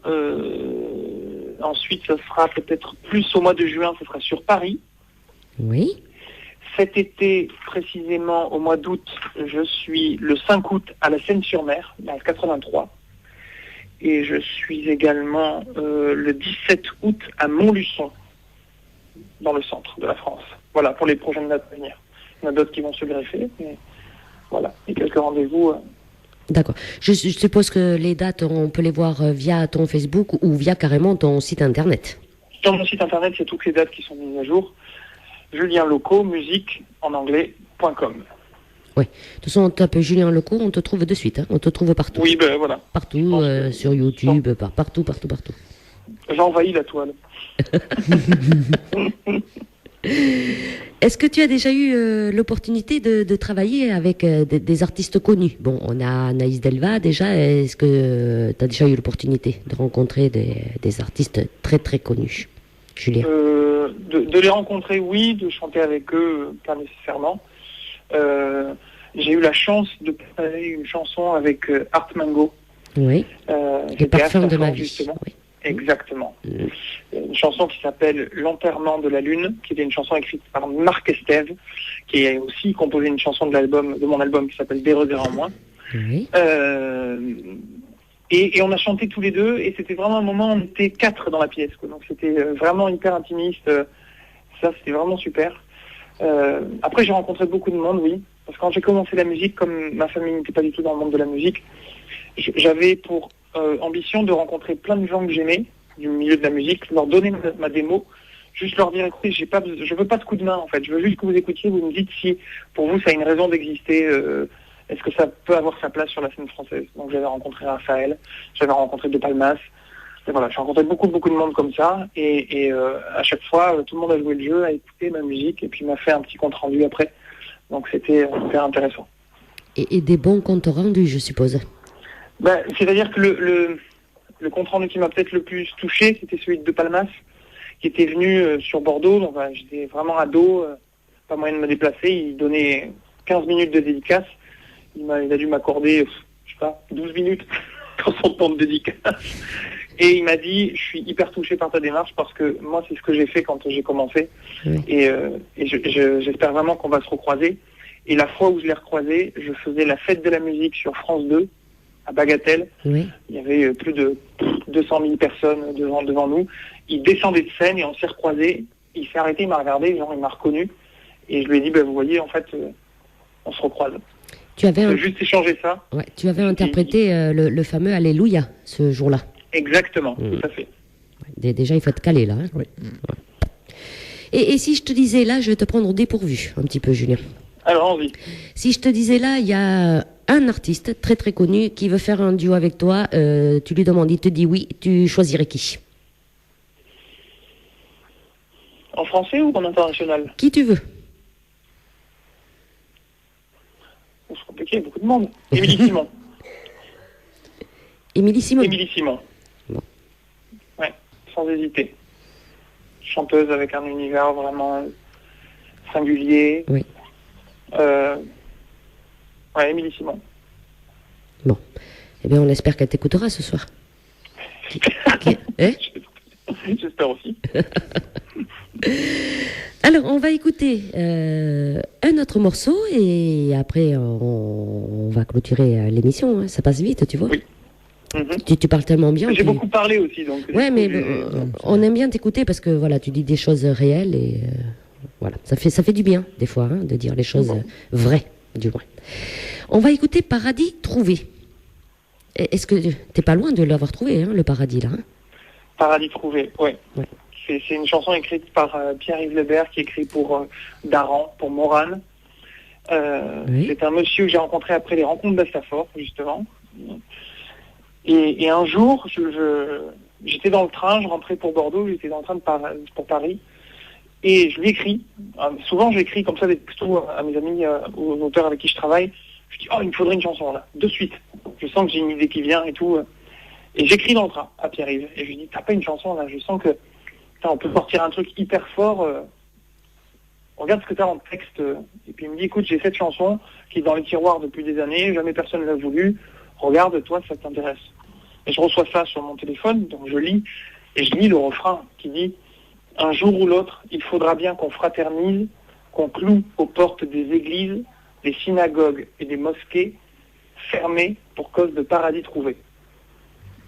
Ensuite, ce sera peut-être plus au mois de juin, ce sera sur Paris.
Oui,
Cet été, précisément au mois d'août, je suis le 5 août à la Seine-sur-Mer, dans le 83. Et je suis également le 17 août à Montluçon, dans le centre de la France. Voilà, pour les prochaines dates à venir. Il y en a d'autres qui vont se greffer, mais voilà, et quelques rendez-vous.
d'accord. Je suppose que les dates, on peut les voir via ton Facebook ou via carrément ton site internet.
Sur mon site internet, c'est toutes les dates qui sont mises à jour. Julien Loco, musique en anglais.com.
Oui. De toute façon, on tape Julien Leco, on te trouve de suite. Hein. On te trouve partout.
Oui, ben voilà.
Partout,
Je pense que-
sur YouTube, partout.
J'ai envahi la toile.
Est-ce que tu as déjà eu l'opportunité de travailler avec des artistes connus? Bon, on a Anaïs Delva déjà. Est-ce que tu as déjà eu l'opportunité de rencontrer des artistes très très connus, Julien?
De les rencontrer, oui, de chanter avec eux, pas nécessairement. J'ai eu la chance de faire une chanson avec Art Mango.
Oui.
Le
Le parfum de ma vie.
Justement.
Oui.
Exactement. Une chanson qui s'appelle L'enterrement de la lune, qui était une chanson écrite par Marc Estève, qui a aussi composé une chanson de mon album qui s'appelle Des regrets en moins.
Oui.
Et on a chanté tous les deux, et c'était vraiment un moment, on était 4 dans la pièce, quoi. Donc c'était vraiment hyper intimiste. Ça, c'était vraiment super. Après, j'ai rencontré beaucoup de monde, oui. Parce que quand j'ai commencé la musique, comme ma famille n'était pas du tout dans le monde de la musique, j'avais pour ambition de rencontrer plein de gens que j'aimais, du milieu de la musique, leur donner ma démo, juste leur dire, écoutez, je veux pas de coup de main, en fait. Je veux juste que vous écoutiez, vous me dites si, pour vous, ça a une raison d'exister, est-ce que ça peut avoir sa place sur la scène française. Donc j'avais rencontré Raphaël, j'avais rencontré De Palmas, et voilà, j'ai rencontré beaucoup de monde comme ça, et à chaque fois, tout le monde a joué le jeu, a écouté ma musique, et puis m'a fait un petit compte rendu après. Donc c'était hyper intéressant.
Et des bons comptes rendus, je suppose.
C'est-à-dire que le compte rendu qui m'a peut-être le plus touché, c'était celui de Palmas, qui était venu sur Bordeaux. Donc j'étais vraiment ado, pas moyen de me déplacer. Il donnait 15 minutes de dédicace. Il a dû m'accorder, je sais pas, 12 minutes dans son temps de dédicace. Et il m'a dit, je suis hyper touché par ta démarche parce que moi, c'est ce que j'ai fait quand j'ai commencé.
Oui.
Et j'espère vraiment qu'on va se recroiser. Et la fois où je l'ai recroisé, je faisais la fête de la musique sur France 2, à Bagatelle.
Oui.
Il y avait plus de 200 000 personnes devant nous. Il descendait de scène et on s'est recroisés. Il s'est arrêté, il m'a regardé, genre il m'a reconnu. Et je lui ai dit, vous voyez, en fait, on se recroise.
Tu avais,
Juste échanger ça.
ouais, tu avais interprété le fameux Alléluia ce jour-là.
Exactement, tout à fait.
Déjà, il faut être calé là. Hein.
Oui.
Ouais. Et si je te disais là, je vais te prendre au dépourvu un petit peu, Julien.
Alors, envie.
Si je te disais là, il y a un artiste très très connu qui veut faire un duo avec toi, tu lui demandes, il te dit oui, tu choisirais qui?
En français ou en international?
Qui tu veux?
C'est compliqué, beaucoup de monde. Émilie Simon.
Émilie Simon.
Émilie Simon.
Bon.
Ouais, sans hésiter. Chanteuse avec un univers vraiment singulier.
Oui.
Ouais, Émilie Simon.
Bon. Eh bien, on espère qu'elle t'écoutera ce soir. Hein?
J'espère aussi.
Alors, on va écouter un autre morceau et après, on va clôturer l'émission. Hein. Ça passe vite, tu vois.
Oui. Mhm.
Tu parles tellement bien.
J'ai beaucoup parlé aussi, donc.
Ouais, mais on aime bien t'écouter parce que voilà, tu dis des choses réelles et voilà, ça fait du bien des fois hein, de dire les choses vraies, du moins. On va écouter Paradis trouvé. Est-ce que t'es pas loin de l'avoir trouvé, hein, le paradis là hein?
Paradis trouvé, ouais.
Ouais.
C'est une chanson écrite par Pierre-Yves Lebert qui écrit pour Daran, pour Morane.
Oui.
C'est un monsieur que j'ai rencontré après les rencontres d'Astafort, justement. Et un jour, j'étais dans le train, je rentrais pour Bordeaux, j'étais dans le train pour Paris, et je lui écris. Souvent, j'écris comme ça des textos à mes amis, aux auteurs avec qui je travaille. Je dis, il me faudrait une chanson là, de suite. Je sens que j'ai une idée qui vient et tout. Et j'écris dans le train à Pierre-Yves. Et je lui dis, t'as pas une chanson là? Je sens que on peut sortir un truc hyper fort. Regarde ce que t'as en texte. Et puis il me dit, écoute, j'ai cette chanson qui est dans les tiroirs depuis des années, jamais personne ne l'a voulu. Regarde, toi, ça t'intéresse. Et je reçois ça sur mon téléphone, donc je lis, et je lis le refrain qui dit « Un jour ou l'autre, il faudra bien qu'on fraternise, qu'on cloue aux portes des églises, des synagogues et des mosquées, fermées pour cause de paradis trouvé. »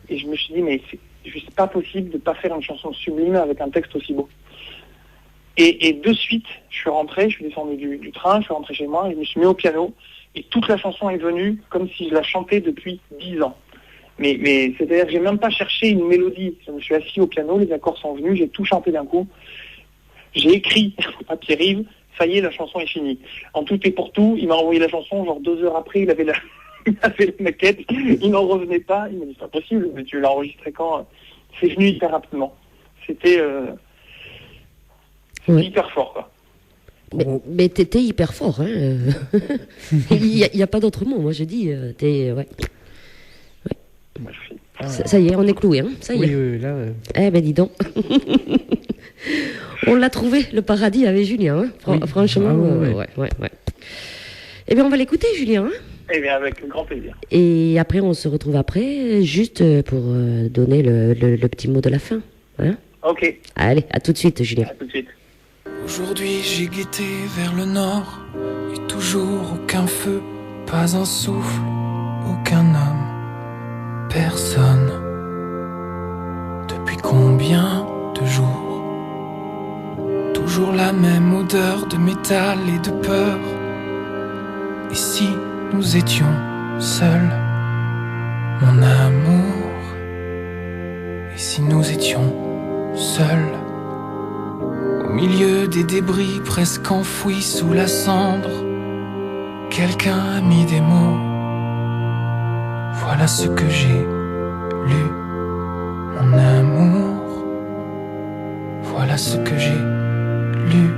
Et je me suis dit, mais c'est juste pas possible de pas faire une chanson sublime avec un texte aussi beau. Et de suite, je suis rentré, je suis descendu du train, je suis rentré chez moi, et je me suis mis au piano, et toute la chanson est venue comme si je la chantais depuis 10 ans. Mais c'est-à-dire que j'ai même pas cherché une mélodie. Je me suis assis au piano, les accords sont venus, j'ai tout chanté d'un coup. J'ai écrit à Pierre-Yves, ça y est, la chanson est finie. En tout et pour tout, il m'a envoyé la chanson, genre 2 heures après, il avait la maquette, il n'en revenait pas, il m'a dit, c'est pas possible, mais tu l'as enregistré quand? C'est venu hyper rapidement. C'était hyper fort, quoi.
Mais t'étais hyper fort, hein. Il y a pas d'autre mot. Moi, je dis, ouais. Ça y est, on est cloué, hein. Ça y est.
Oui, là.
Eh ben, dis donc. On l'a trouvé, le paradis avec Julien, hein. Franchement, ouais. Eh bien, on va l'écouter, Julien, hein.
Eh bien, avec grand plaisir.
Et après, on se retrouve après, juste pour donner le petit mot de la fin, hein.
Ok.
Allez, à tout de suite, Julien.
À tout de suite.
Aujourd'hui j'ai guetté vers le nord, et toujours aucun feu, pas un souffle, aucun homme, personne. Depuis combien de jours? Toujours la même odeur de métal et de peur. Et si nous étions seuls, mon amour? Et si nous étions seuls? Au milieu des débris presque enfouis sous la cendre, quelqu'un a mis des mots. Voilà ce que j'ai lu, mon amour. Voilà ce que j'ai lu.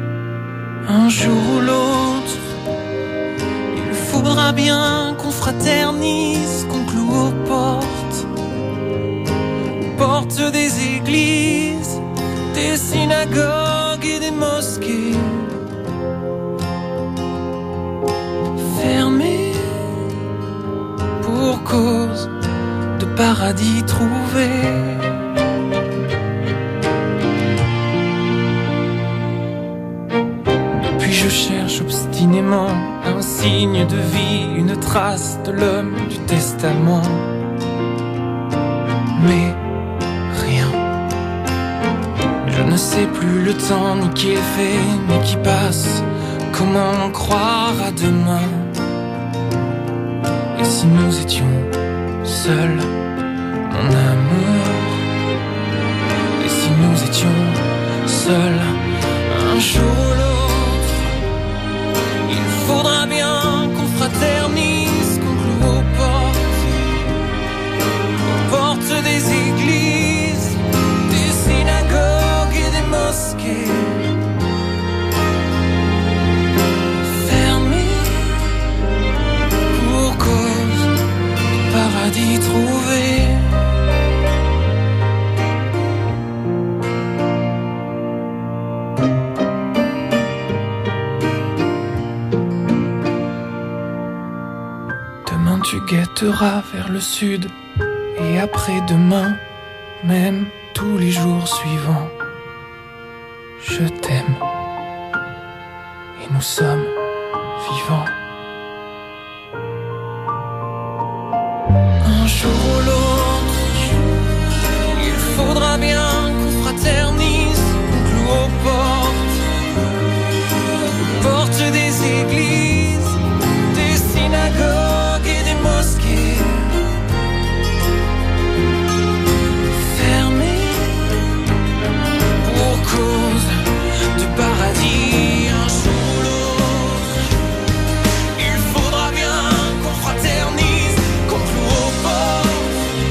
Un jour ou l'autre, il faudra bien qu'on fraternise, qu'on cloue aux portes des églises, des synagogues et des mosquées, fermées pour cause de paradis trouvé. Depuis je cherche obstinément un signe de vie, une trace de l'homme, du testament. Mais je ne sais plus le temps, ni qui est fait, ni qui passe. Comment croire à demain? Et si nous étions seuls, mon amour? Et si nous étions seuls, un jour ou l'autre, il faudra bien qu'on fraternise, qu'on cloue aux portes des églises, des synagogues et des mosquées, fermées pour cause de paradis trouvé. Demain tu guetteras vers le sud, et après-demain, même tous les jours suivants, je t'aime et nous sommes vivants. Un jour ou l'autre, il faudra bien qu'on fraternise, qu'on cloue aux portes des églises, des synagogues et des mosquées, cause du paradis. Un jour ou l'autre, il faudra bien qu'on fraternise, qu'on cloue aux portes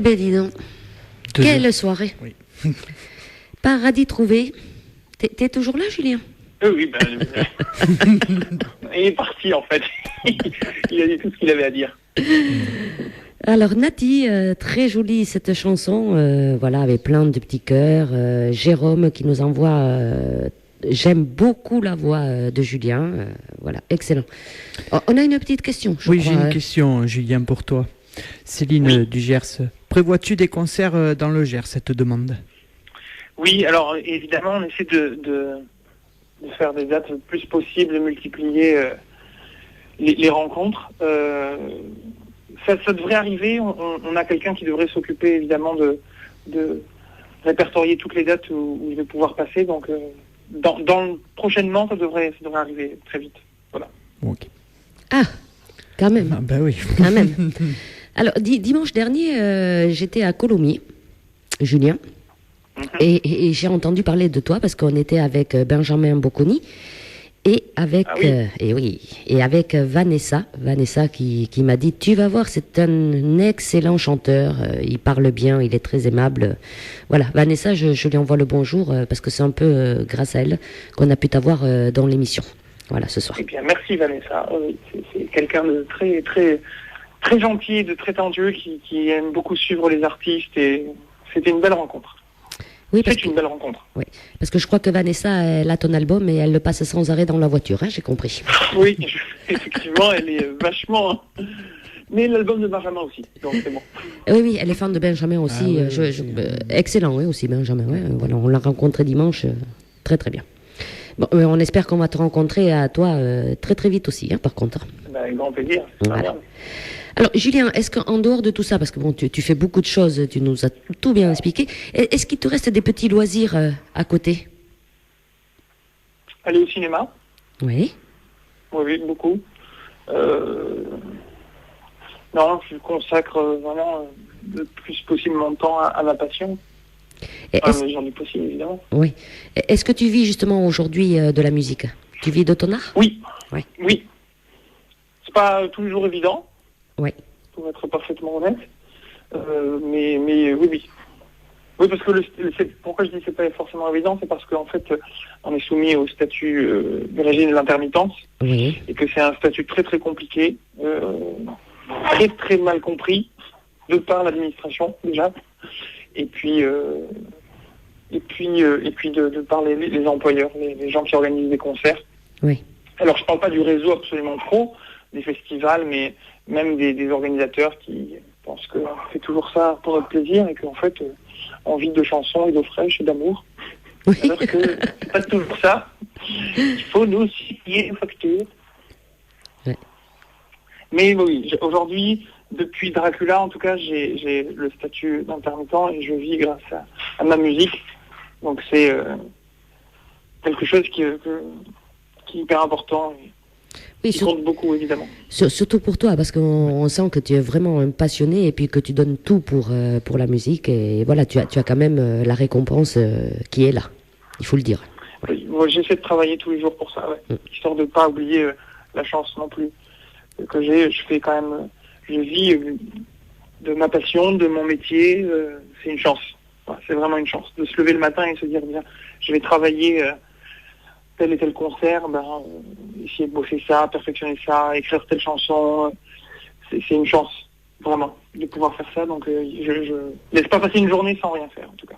ben dis donc, quelle soirée.
Oui.
Paradis trouvé. T'es toujours là, Julien?
Oui, il est parti en fait. Il a dit tout ce qu'il avait à dire.
Alors Nati, très jolie cette chanson, voilà, avec plein de petits cœurs. Jérôme qui nous envoie, j'aime beaucoup la voix de Julien, voilà, excellent. Oh, on a une petite question, je
Oui,
crois.
j'ai une question, Julien, pour toi. Céline du Gers, prévois-tu des concerts dans le Gers, cette demande?
Oui, alors évidemment, on essaie de faire des dates le plus possible, de multiplier les rencontres. Ça devrait arriver. On a quelqu'un qui devrait s'occuper évidemment de répertorier toutes les dates où il va pouvoir passer. Donc, prochainement, ça devrait arriver très vite. Voilà.
Ok.
Ah, quand même.
Ah, ben oui.
Quand même. Alors, dimanche dernier, j'étais à Colomiers, Julien, et j'ai entendu parler de toi parce qu'on était avec Benjamin Bocconi et avec, et avec Vanessa qui m'a dit, tu vas voir, c'est un excellent chanteur, il parle bien, il est très aimable. Voilà, Vanessa, je lui envoie le bonjour parce que c'est un peu grâce à elle qu'on a pu t'avoir dans l'émission. Voilà, ce soir.
Eh bien, merci Vanessa. C'est quelqu'un de très, très, très gentil, de très tendu, qui aime beaucoup suivre les artistes et c'était une belle rencontre.
Oui,
c'est une belle rencontre.
Oui, parce que je crois que Vanessa, elle a ton album et elle le passe sans arrêt dans la voiture, hein, j'ai compris.
Oui, effectivement, elle est vachement... Mais l'album de Benjamin aussi, donc c'est bon.
Oui, elle est fan de Benjamin aussi. Excellent, oui, aussi Benjamin. Ouais, voilà, on l'a rencontré dimanche, très très bien. Bon, on espère qu'on va te rencontrer à toi très très vite aussi, hein, par contre.
Ben, grand plaisir.
Voilà. Alors, Julien, est-ce qu'en dehors de tout ça, parce que bon, tu fais beaucoup de choses, tu nous as tout bien expliqué, est-ce qu'il te reste des petits loisirs à côté?
Aller au cinéma.
Oui.
Oui, beaucoup. Non, je consacre vraiment le plus possible mon temps à ma passion. Mais j'en ai possible, évidemment.
Oui. Est-ce que tu vis justement aujourd'hui de la musique? Tu vis de ton art?
Oui.
Oui.
Oui. C'est pas tous les jours évident.
Oui.
Pour être parfaitement honnête. Mais oui. Oui, parce que pourquoi je dis que c'est pas forcément évident, c'est parce qu'en fait, on est soumis au statut de régime de l'intermittence.
Oui.
Et que c'est un statut très très compliqué, très très mal compris, de par l'administration déjà. Et puis de par les employeurs, les gens qui organisent des concerts.
Oui. Alors,
je parle pas du réseau absolument pro, des festivals, mais même des organisateurs qui pensent que c'est toujours ça pour notre plaisir et qu'en fait, on vit de chansons et d'eau fraîche et d'amour.
Oui.
Alors que c'est pas toujours ça. Il faut nous aussi payer une facture.
Oui.
Mais oui, aujourd'hui, depuis Dracula, en tout cas, j'ai le statut d'intermittent et je vis grâce à ma musique. Donc c'est quelque chose qui est hyper important et qui compte beaucoup, évidemment.
Surtout pour toi, parce qu'on sent que tu es vraiment un passionné et puis que tu donnes tout pour la musique. Et voilà, tu as quand même la récompense qui est là, il faut le dire.
Oui, moi, j'essaie de travailler tous les jours pour ça, histoire de ne pas oublier la chance non plus que j'ai. Je vis de ma passion, de mon métier. C'est une chance. Voilà, c'est vraiment une chance de se lever le matin et se dire, bien, je vais travailler tel et tel concert, essayer de bosser ça, perfectionner ça, écrire telle chanson. C'est une chance, vraiment, de pouvoir faire ça. Donc je laisse pas passer une journée sans rien faire, en tout cas.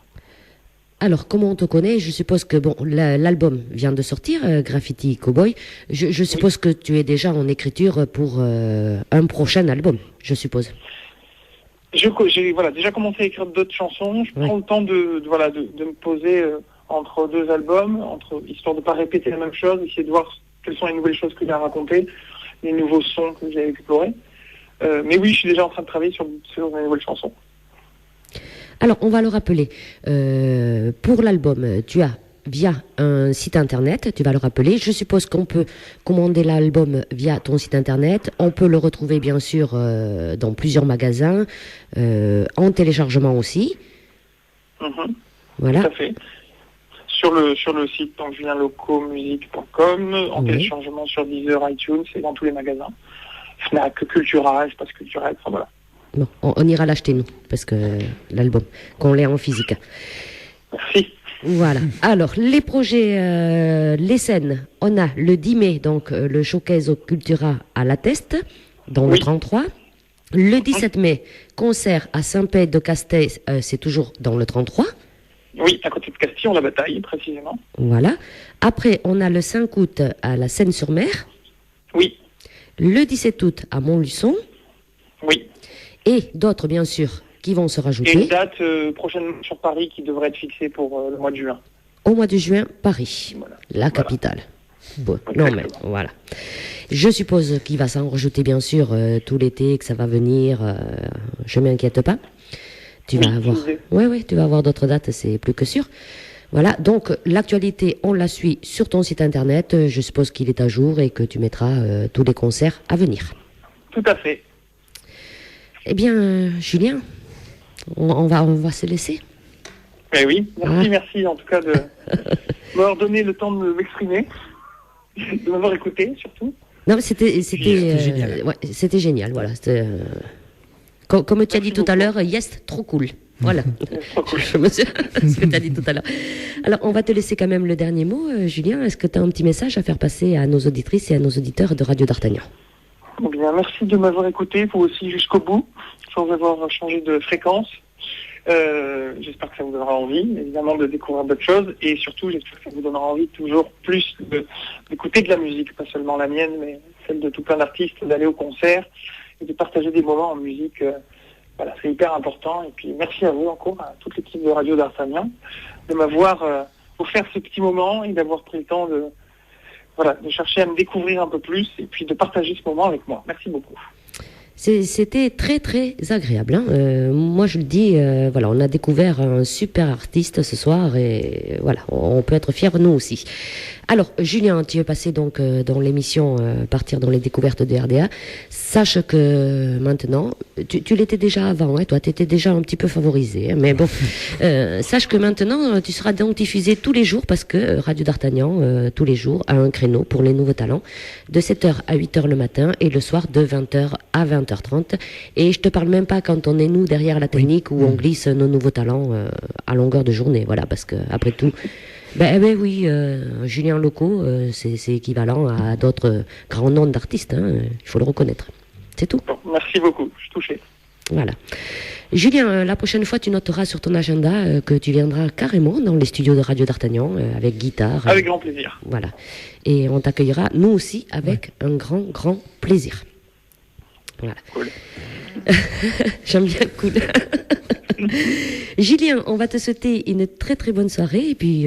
Alors, comment on te connaît? Je suppose que l'album vient de sortir, Graffiti Cowboy. Je suppose que tu es déjà en écriture pour un prochain album, je suppose.
J'ai déjà commencé à écrire d'autres chansons. Je prends le temps de me poser entre deux albums, histoire de ne pas répéter la même chose, essayer de voir quelles sont les nouvelles choses que j'ai à raconter, les nouveaux sons que j'ai explorés. Mais oui, je suis déjà en train de travailler sur mes nouvelles chansons.
Alors, on va le rappeler. Pour l'album, tu as via un site internet, tu vas le rappeler. Je suppose qu'on peut commander l'album via ton site internet. On peut le retrouver, bien sûr, dans plusieurs magasins, en téléchargement aussi. Voilà.
Tout à fait. Sur le site julienlocomusique.com, en téléchargement sur Deezer, iTunes et dans tous les magasins. Fnac, Cultura, Espace Culturel, enfin voilà.
Bon, on ira l'acheter, nous, parce que l'album, qu'on l'ait en physique.
Merci.
Voilà. Alors, les projets, les scènes, on a le 10 mai, donc le showcase au Cultura à La Teste, dans le 33. Le 17 mai, concert à Saint-Pé-de-Castet, c'est toujours dans le 33.
Oui, à côté de Castillon, la bataille, précisément.
Voilà. Après, on a le 5 août à la Seine-sur-Mer.
Oui.
Le 17 août à Montluçon.
Oui.
Et d'autres, bien sûr, qui vont se rajouter.
Et une date prochainement sur Paris qui devrait être fixée pour le mois de juin.
Au mois de juin, Paris, la capitale. Bon, non mais voilà. Je suppose qu'il va s'en rajouter bien sûr tout l'été, que ça va venir. Je m'inquiète pas. Tu vas avoir. Oui, tu vas avoir d'autres dates, c'est plus que sûr. Voilà. Donc l'actualité, on la suit sur ton site internet. Je suppose qu'il est à jour et que tu mettras tous les concerts à venir.
Tout à fait.
Eh bien, Julien, on va se laisser.
Eh oui, merci en tout cas de m'avoir donné le temps de m'exprimer, de m'avoir écouté surtout.
Non, mais c'était
génial.
Ouais, c'était génial, voilà. Comme tu as dit tout à l'heure, yes, trop cool. Voilà.
Trop cool.
Ce que tu as dit tout à l'heure. Alors, on va te laisser quand même le dernier mot, Julien. Est-ce que tu as un petit message à faire passer à nos auditrices et à nos auditeurs de Radio d'Artagnan?
Eh bien, merci de m'avoir écouté, vous aussi jusqu'au bout, sans avoir changé de fréquence. J'espère que ça vous donnera envie, évidemment, de découvrir d'autres choses. Et surtout, j'espère que ça vous donnera envie toujours plus d'écouter de la musique, pas seulement la mienne, mais celle de tout plein d'artistes, d'aller au concert et de partager des moments en musique. Voilà, c'est hyper important. Et puis, merci à vous encore, à toute l'équipe de Radio d'Artagnan, de m'avoir offert ce petit moment et d'avoir pris le temps de chercher à me découvrir un peu plus et puis de partager ce moment avec moi. Merci beaucoup.
C'était très très agréable. Hein. Moi je le dis, voilà, on a découvert un super artiste ce soir et voilà, on peut être fiers nous aussi. Alors Julien, tu es passé donc dans l'émission Partir dans les découvertes de RDA. Sache que maintenant, tu l'étais déjà avant, hein, toi tu étais déjà un petit peu favorisé, hein, mais bon, sache que maintenant tu seras donc diffusé tous les jours parce que Radio d'Artagnan, tous les jours, a un créneau pour les nouveaux talents de 7h à 8h le matin et le soir de 20h à 20h30. Et je te parle même pas quand on est nous derrière la technique où on glisse nos nouveaux talents à longueur de journée, voilà, parce que après tout, oui, Julien Loco, c'est équivalent à d'autres grands noms d'artistes, hein, il faut le reconnaître. C'est tout.
Bon, merci beaucoup, je suis touché.
Voilà. Julien, la prochaine fois, tu noteras sur ton agenda que tu viendras carrément dans les studios de Radio d'Artagnan avec guitare.
Avec grand plaisir.
Voilà. Et on t'accueillera, nous aussi, avec un grand, grand plaisir. Voilà.
Cool.
J'aime bien cool. Julien, on va te souhaiter une très très bonne soirée et puis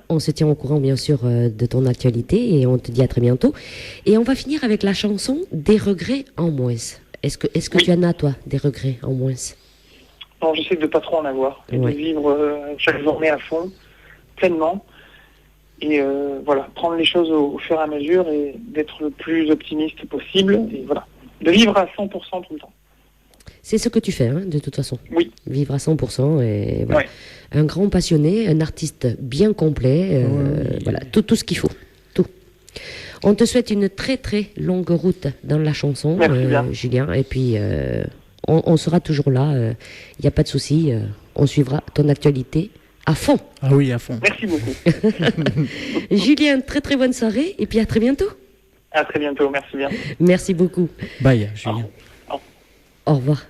on se tient au courant bien sûr de ton actualité et on te dit à très bientôt. Et on va finir avec la chanson Des regrets en moins. Est-ce que tu en as toi des regrets en moins?
Non, j'essaie de pas trop en avoir et de vivre chaque journée à fond, pleinement. Et voilà, prendre les choses au fur et à mesure et d'être le plus optimiste possible et voilà, de vivre à 100% tout le temps.
C'est ce que tu fais, hein, de toute façon.
Oui.
Vivre à 100% et voilà. Ouais. Un grand passionné, un artiste bien complet, voilà, tout ce qu'il faut, tout. On te souhaite une très très longue route dans la chanson, Julien, et puis on sera toujours là, il n'y a pas de souci, on suivra ton actualité à fond.
Ah oui, à fond.
Merci beaucoup.
Julien, très très bonne soirée, et puis à très bientôt.
À très bientôt, merci bien.
Merci beaucoup.
Bye, Julien.
Au revoir.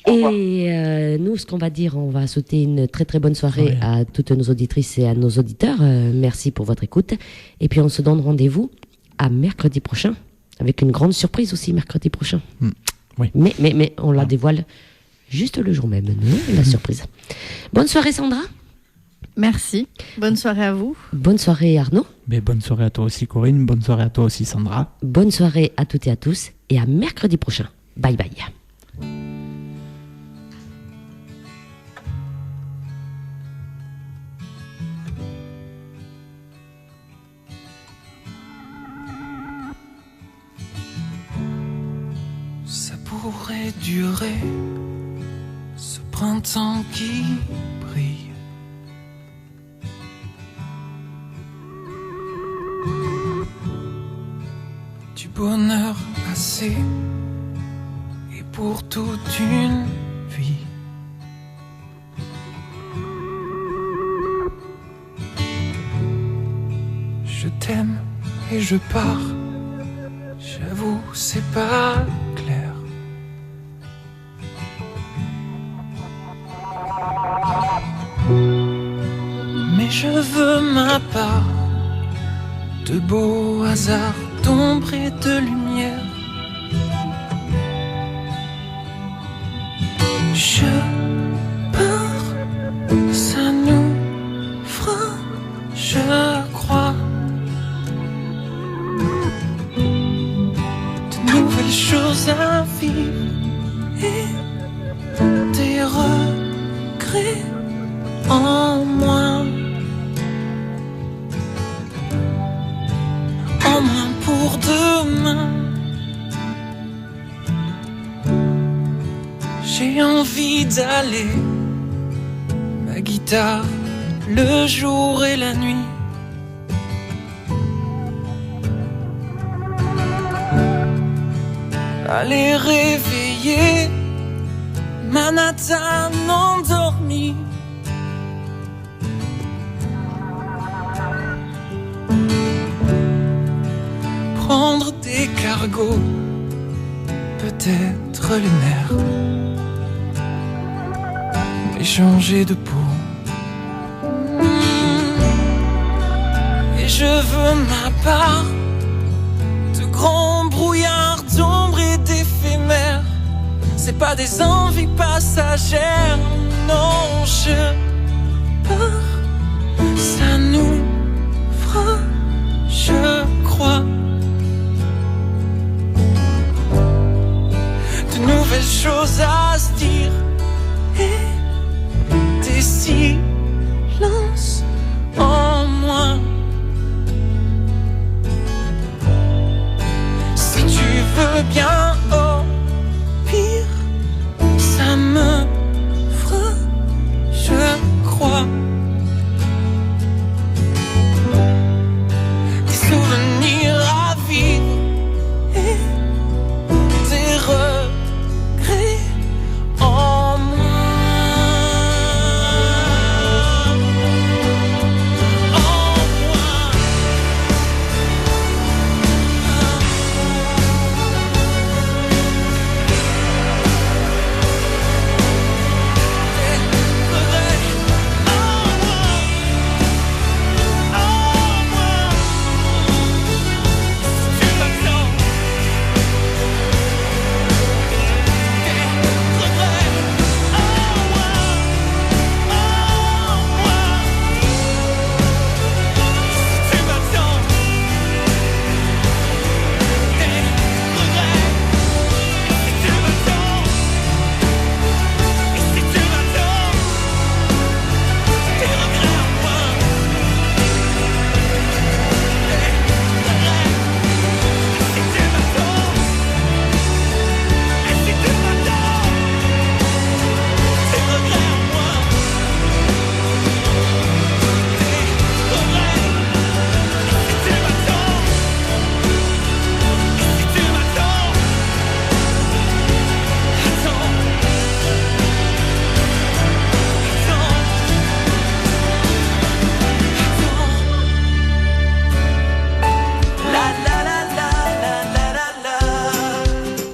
Et nous, ce qu'on va dire, on va souhaiter une très très bonne soirée à toutes nos auditrices et à nos auditeurs. Merci pour votre écoute. Et puis on se donne rendez-vous à mercredi prochain, avec une grande surprise aussi mercredi prochain.
Oui.
Mais on la dévoile juste le jour même, la surprise. Bonne soirée Sandra.
Merci. Bonne soirée à vous.
Bonne soirée Arnaud.
Mais bonne soirée à toi aussi Corinne. Bonne soirée à toi aussi Sandra.
Bonne soirée à toutes et à tous. Et à mercredi prochain. Bye bye.
Ça pourrait durer, ce printemps qui brille. Du bonheur assez et pour toute une vie. Je t'aime et je pars. J'avoue, c'est pas clair. Mais je veux ma part de beaux hasards, d'ombre et de lumière. Je pars, ça nous fera, je crois, de nouvelles choses à vivre et des regrets en moins. En moins pour demain. J'ai envie d'aller, ma guitare, le jour et la nuit. Aller réveiller Manhattan endormi. Prendre des cargos, peut-être lunaires, et changer de peau. Et je veux ma part de grands brouillards d'ombre et d'éphémères. C'est pas des envies passagères, non, je pars, ça nous fera, je crois, de nouvelles choses à se dire et des silences en moins. Si tu veux bien, au pire, ça me fera, je crois, des souvenirs à vivre et des regrets en moins. En moins. Des regrets en moins. En moins. Si tu m'attends.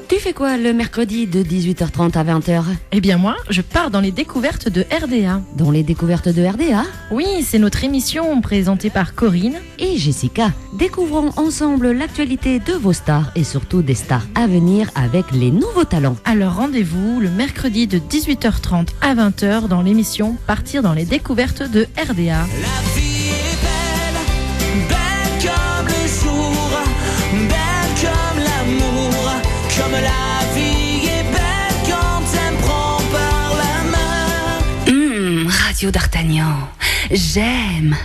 Tu fais quoi le mercredi de 18h30 à 20h?
Eh bien moi, je pars dans les découvertes de RDA.
Dans les découvertes de RDA
Oui, c'est notre émission présentée par Corinne.
et Jessica. Découvrons ensemble l'actualité de vos stars et surtout des stars à venir avec les nouveaux talents.
Alors rendez-vous le mercredi de 18h30 à 20h dans l'émission Partir dans les découvertes de RDA.
La vie est belle, belle comme le jour, belle comme l'amour, comme la vie est belle quand elle me prend par la main.
Radio d'Artagnan, j'aime.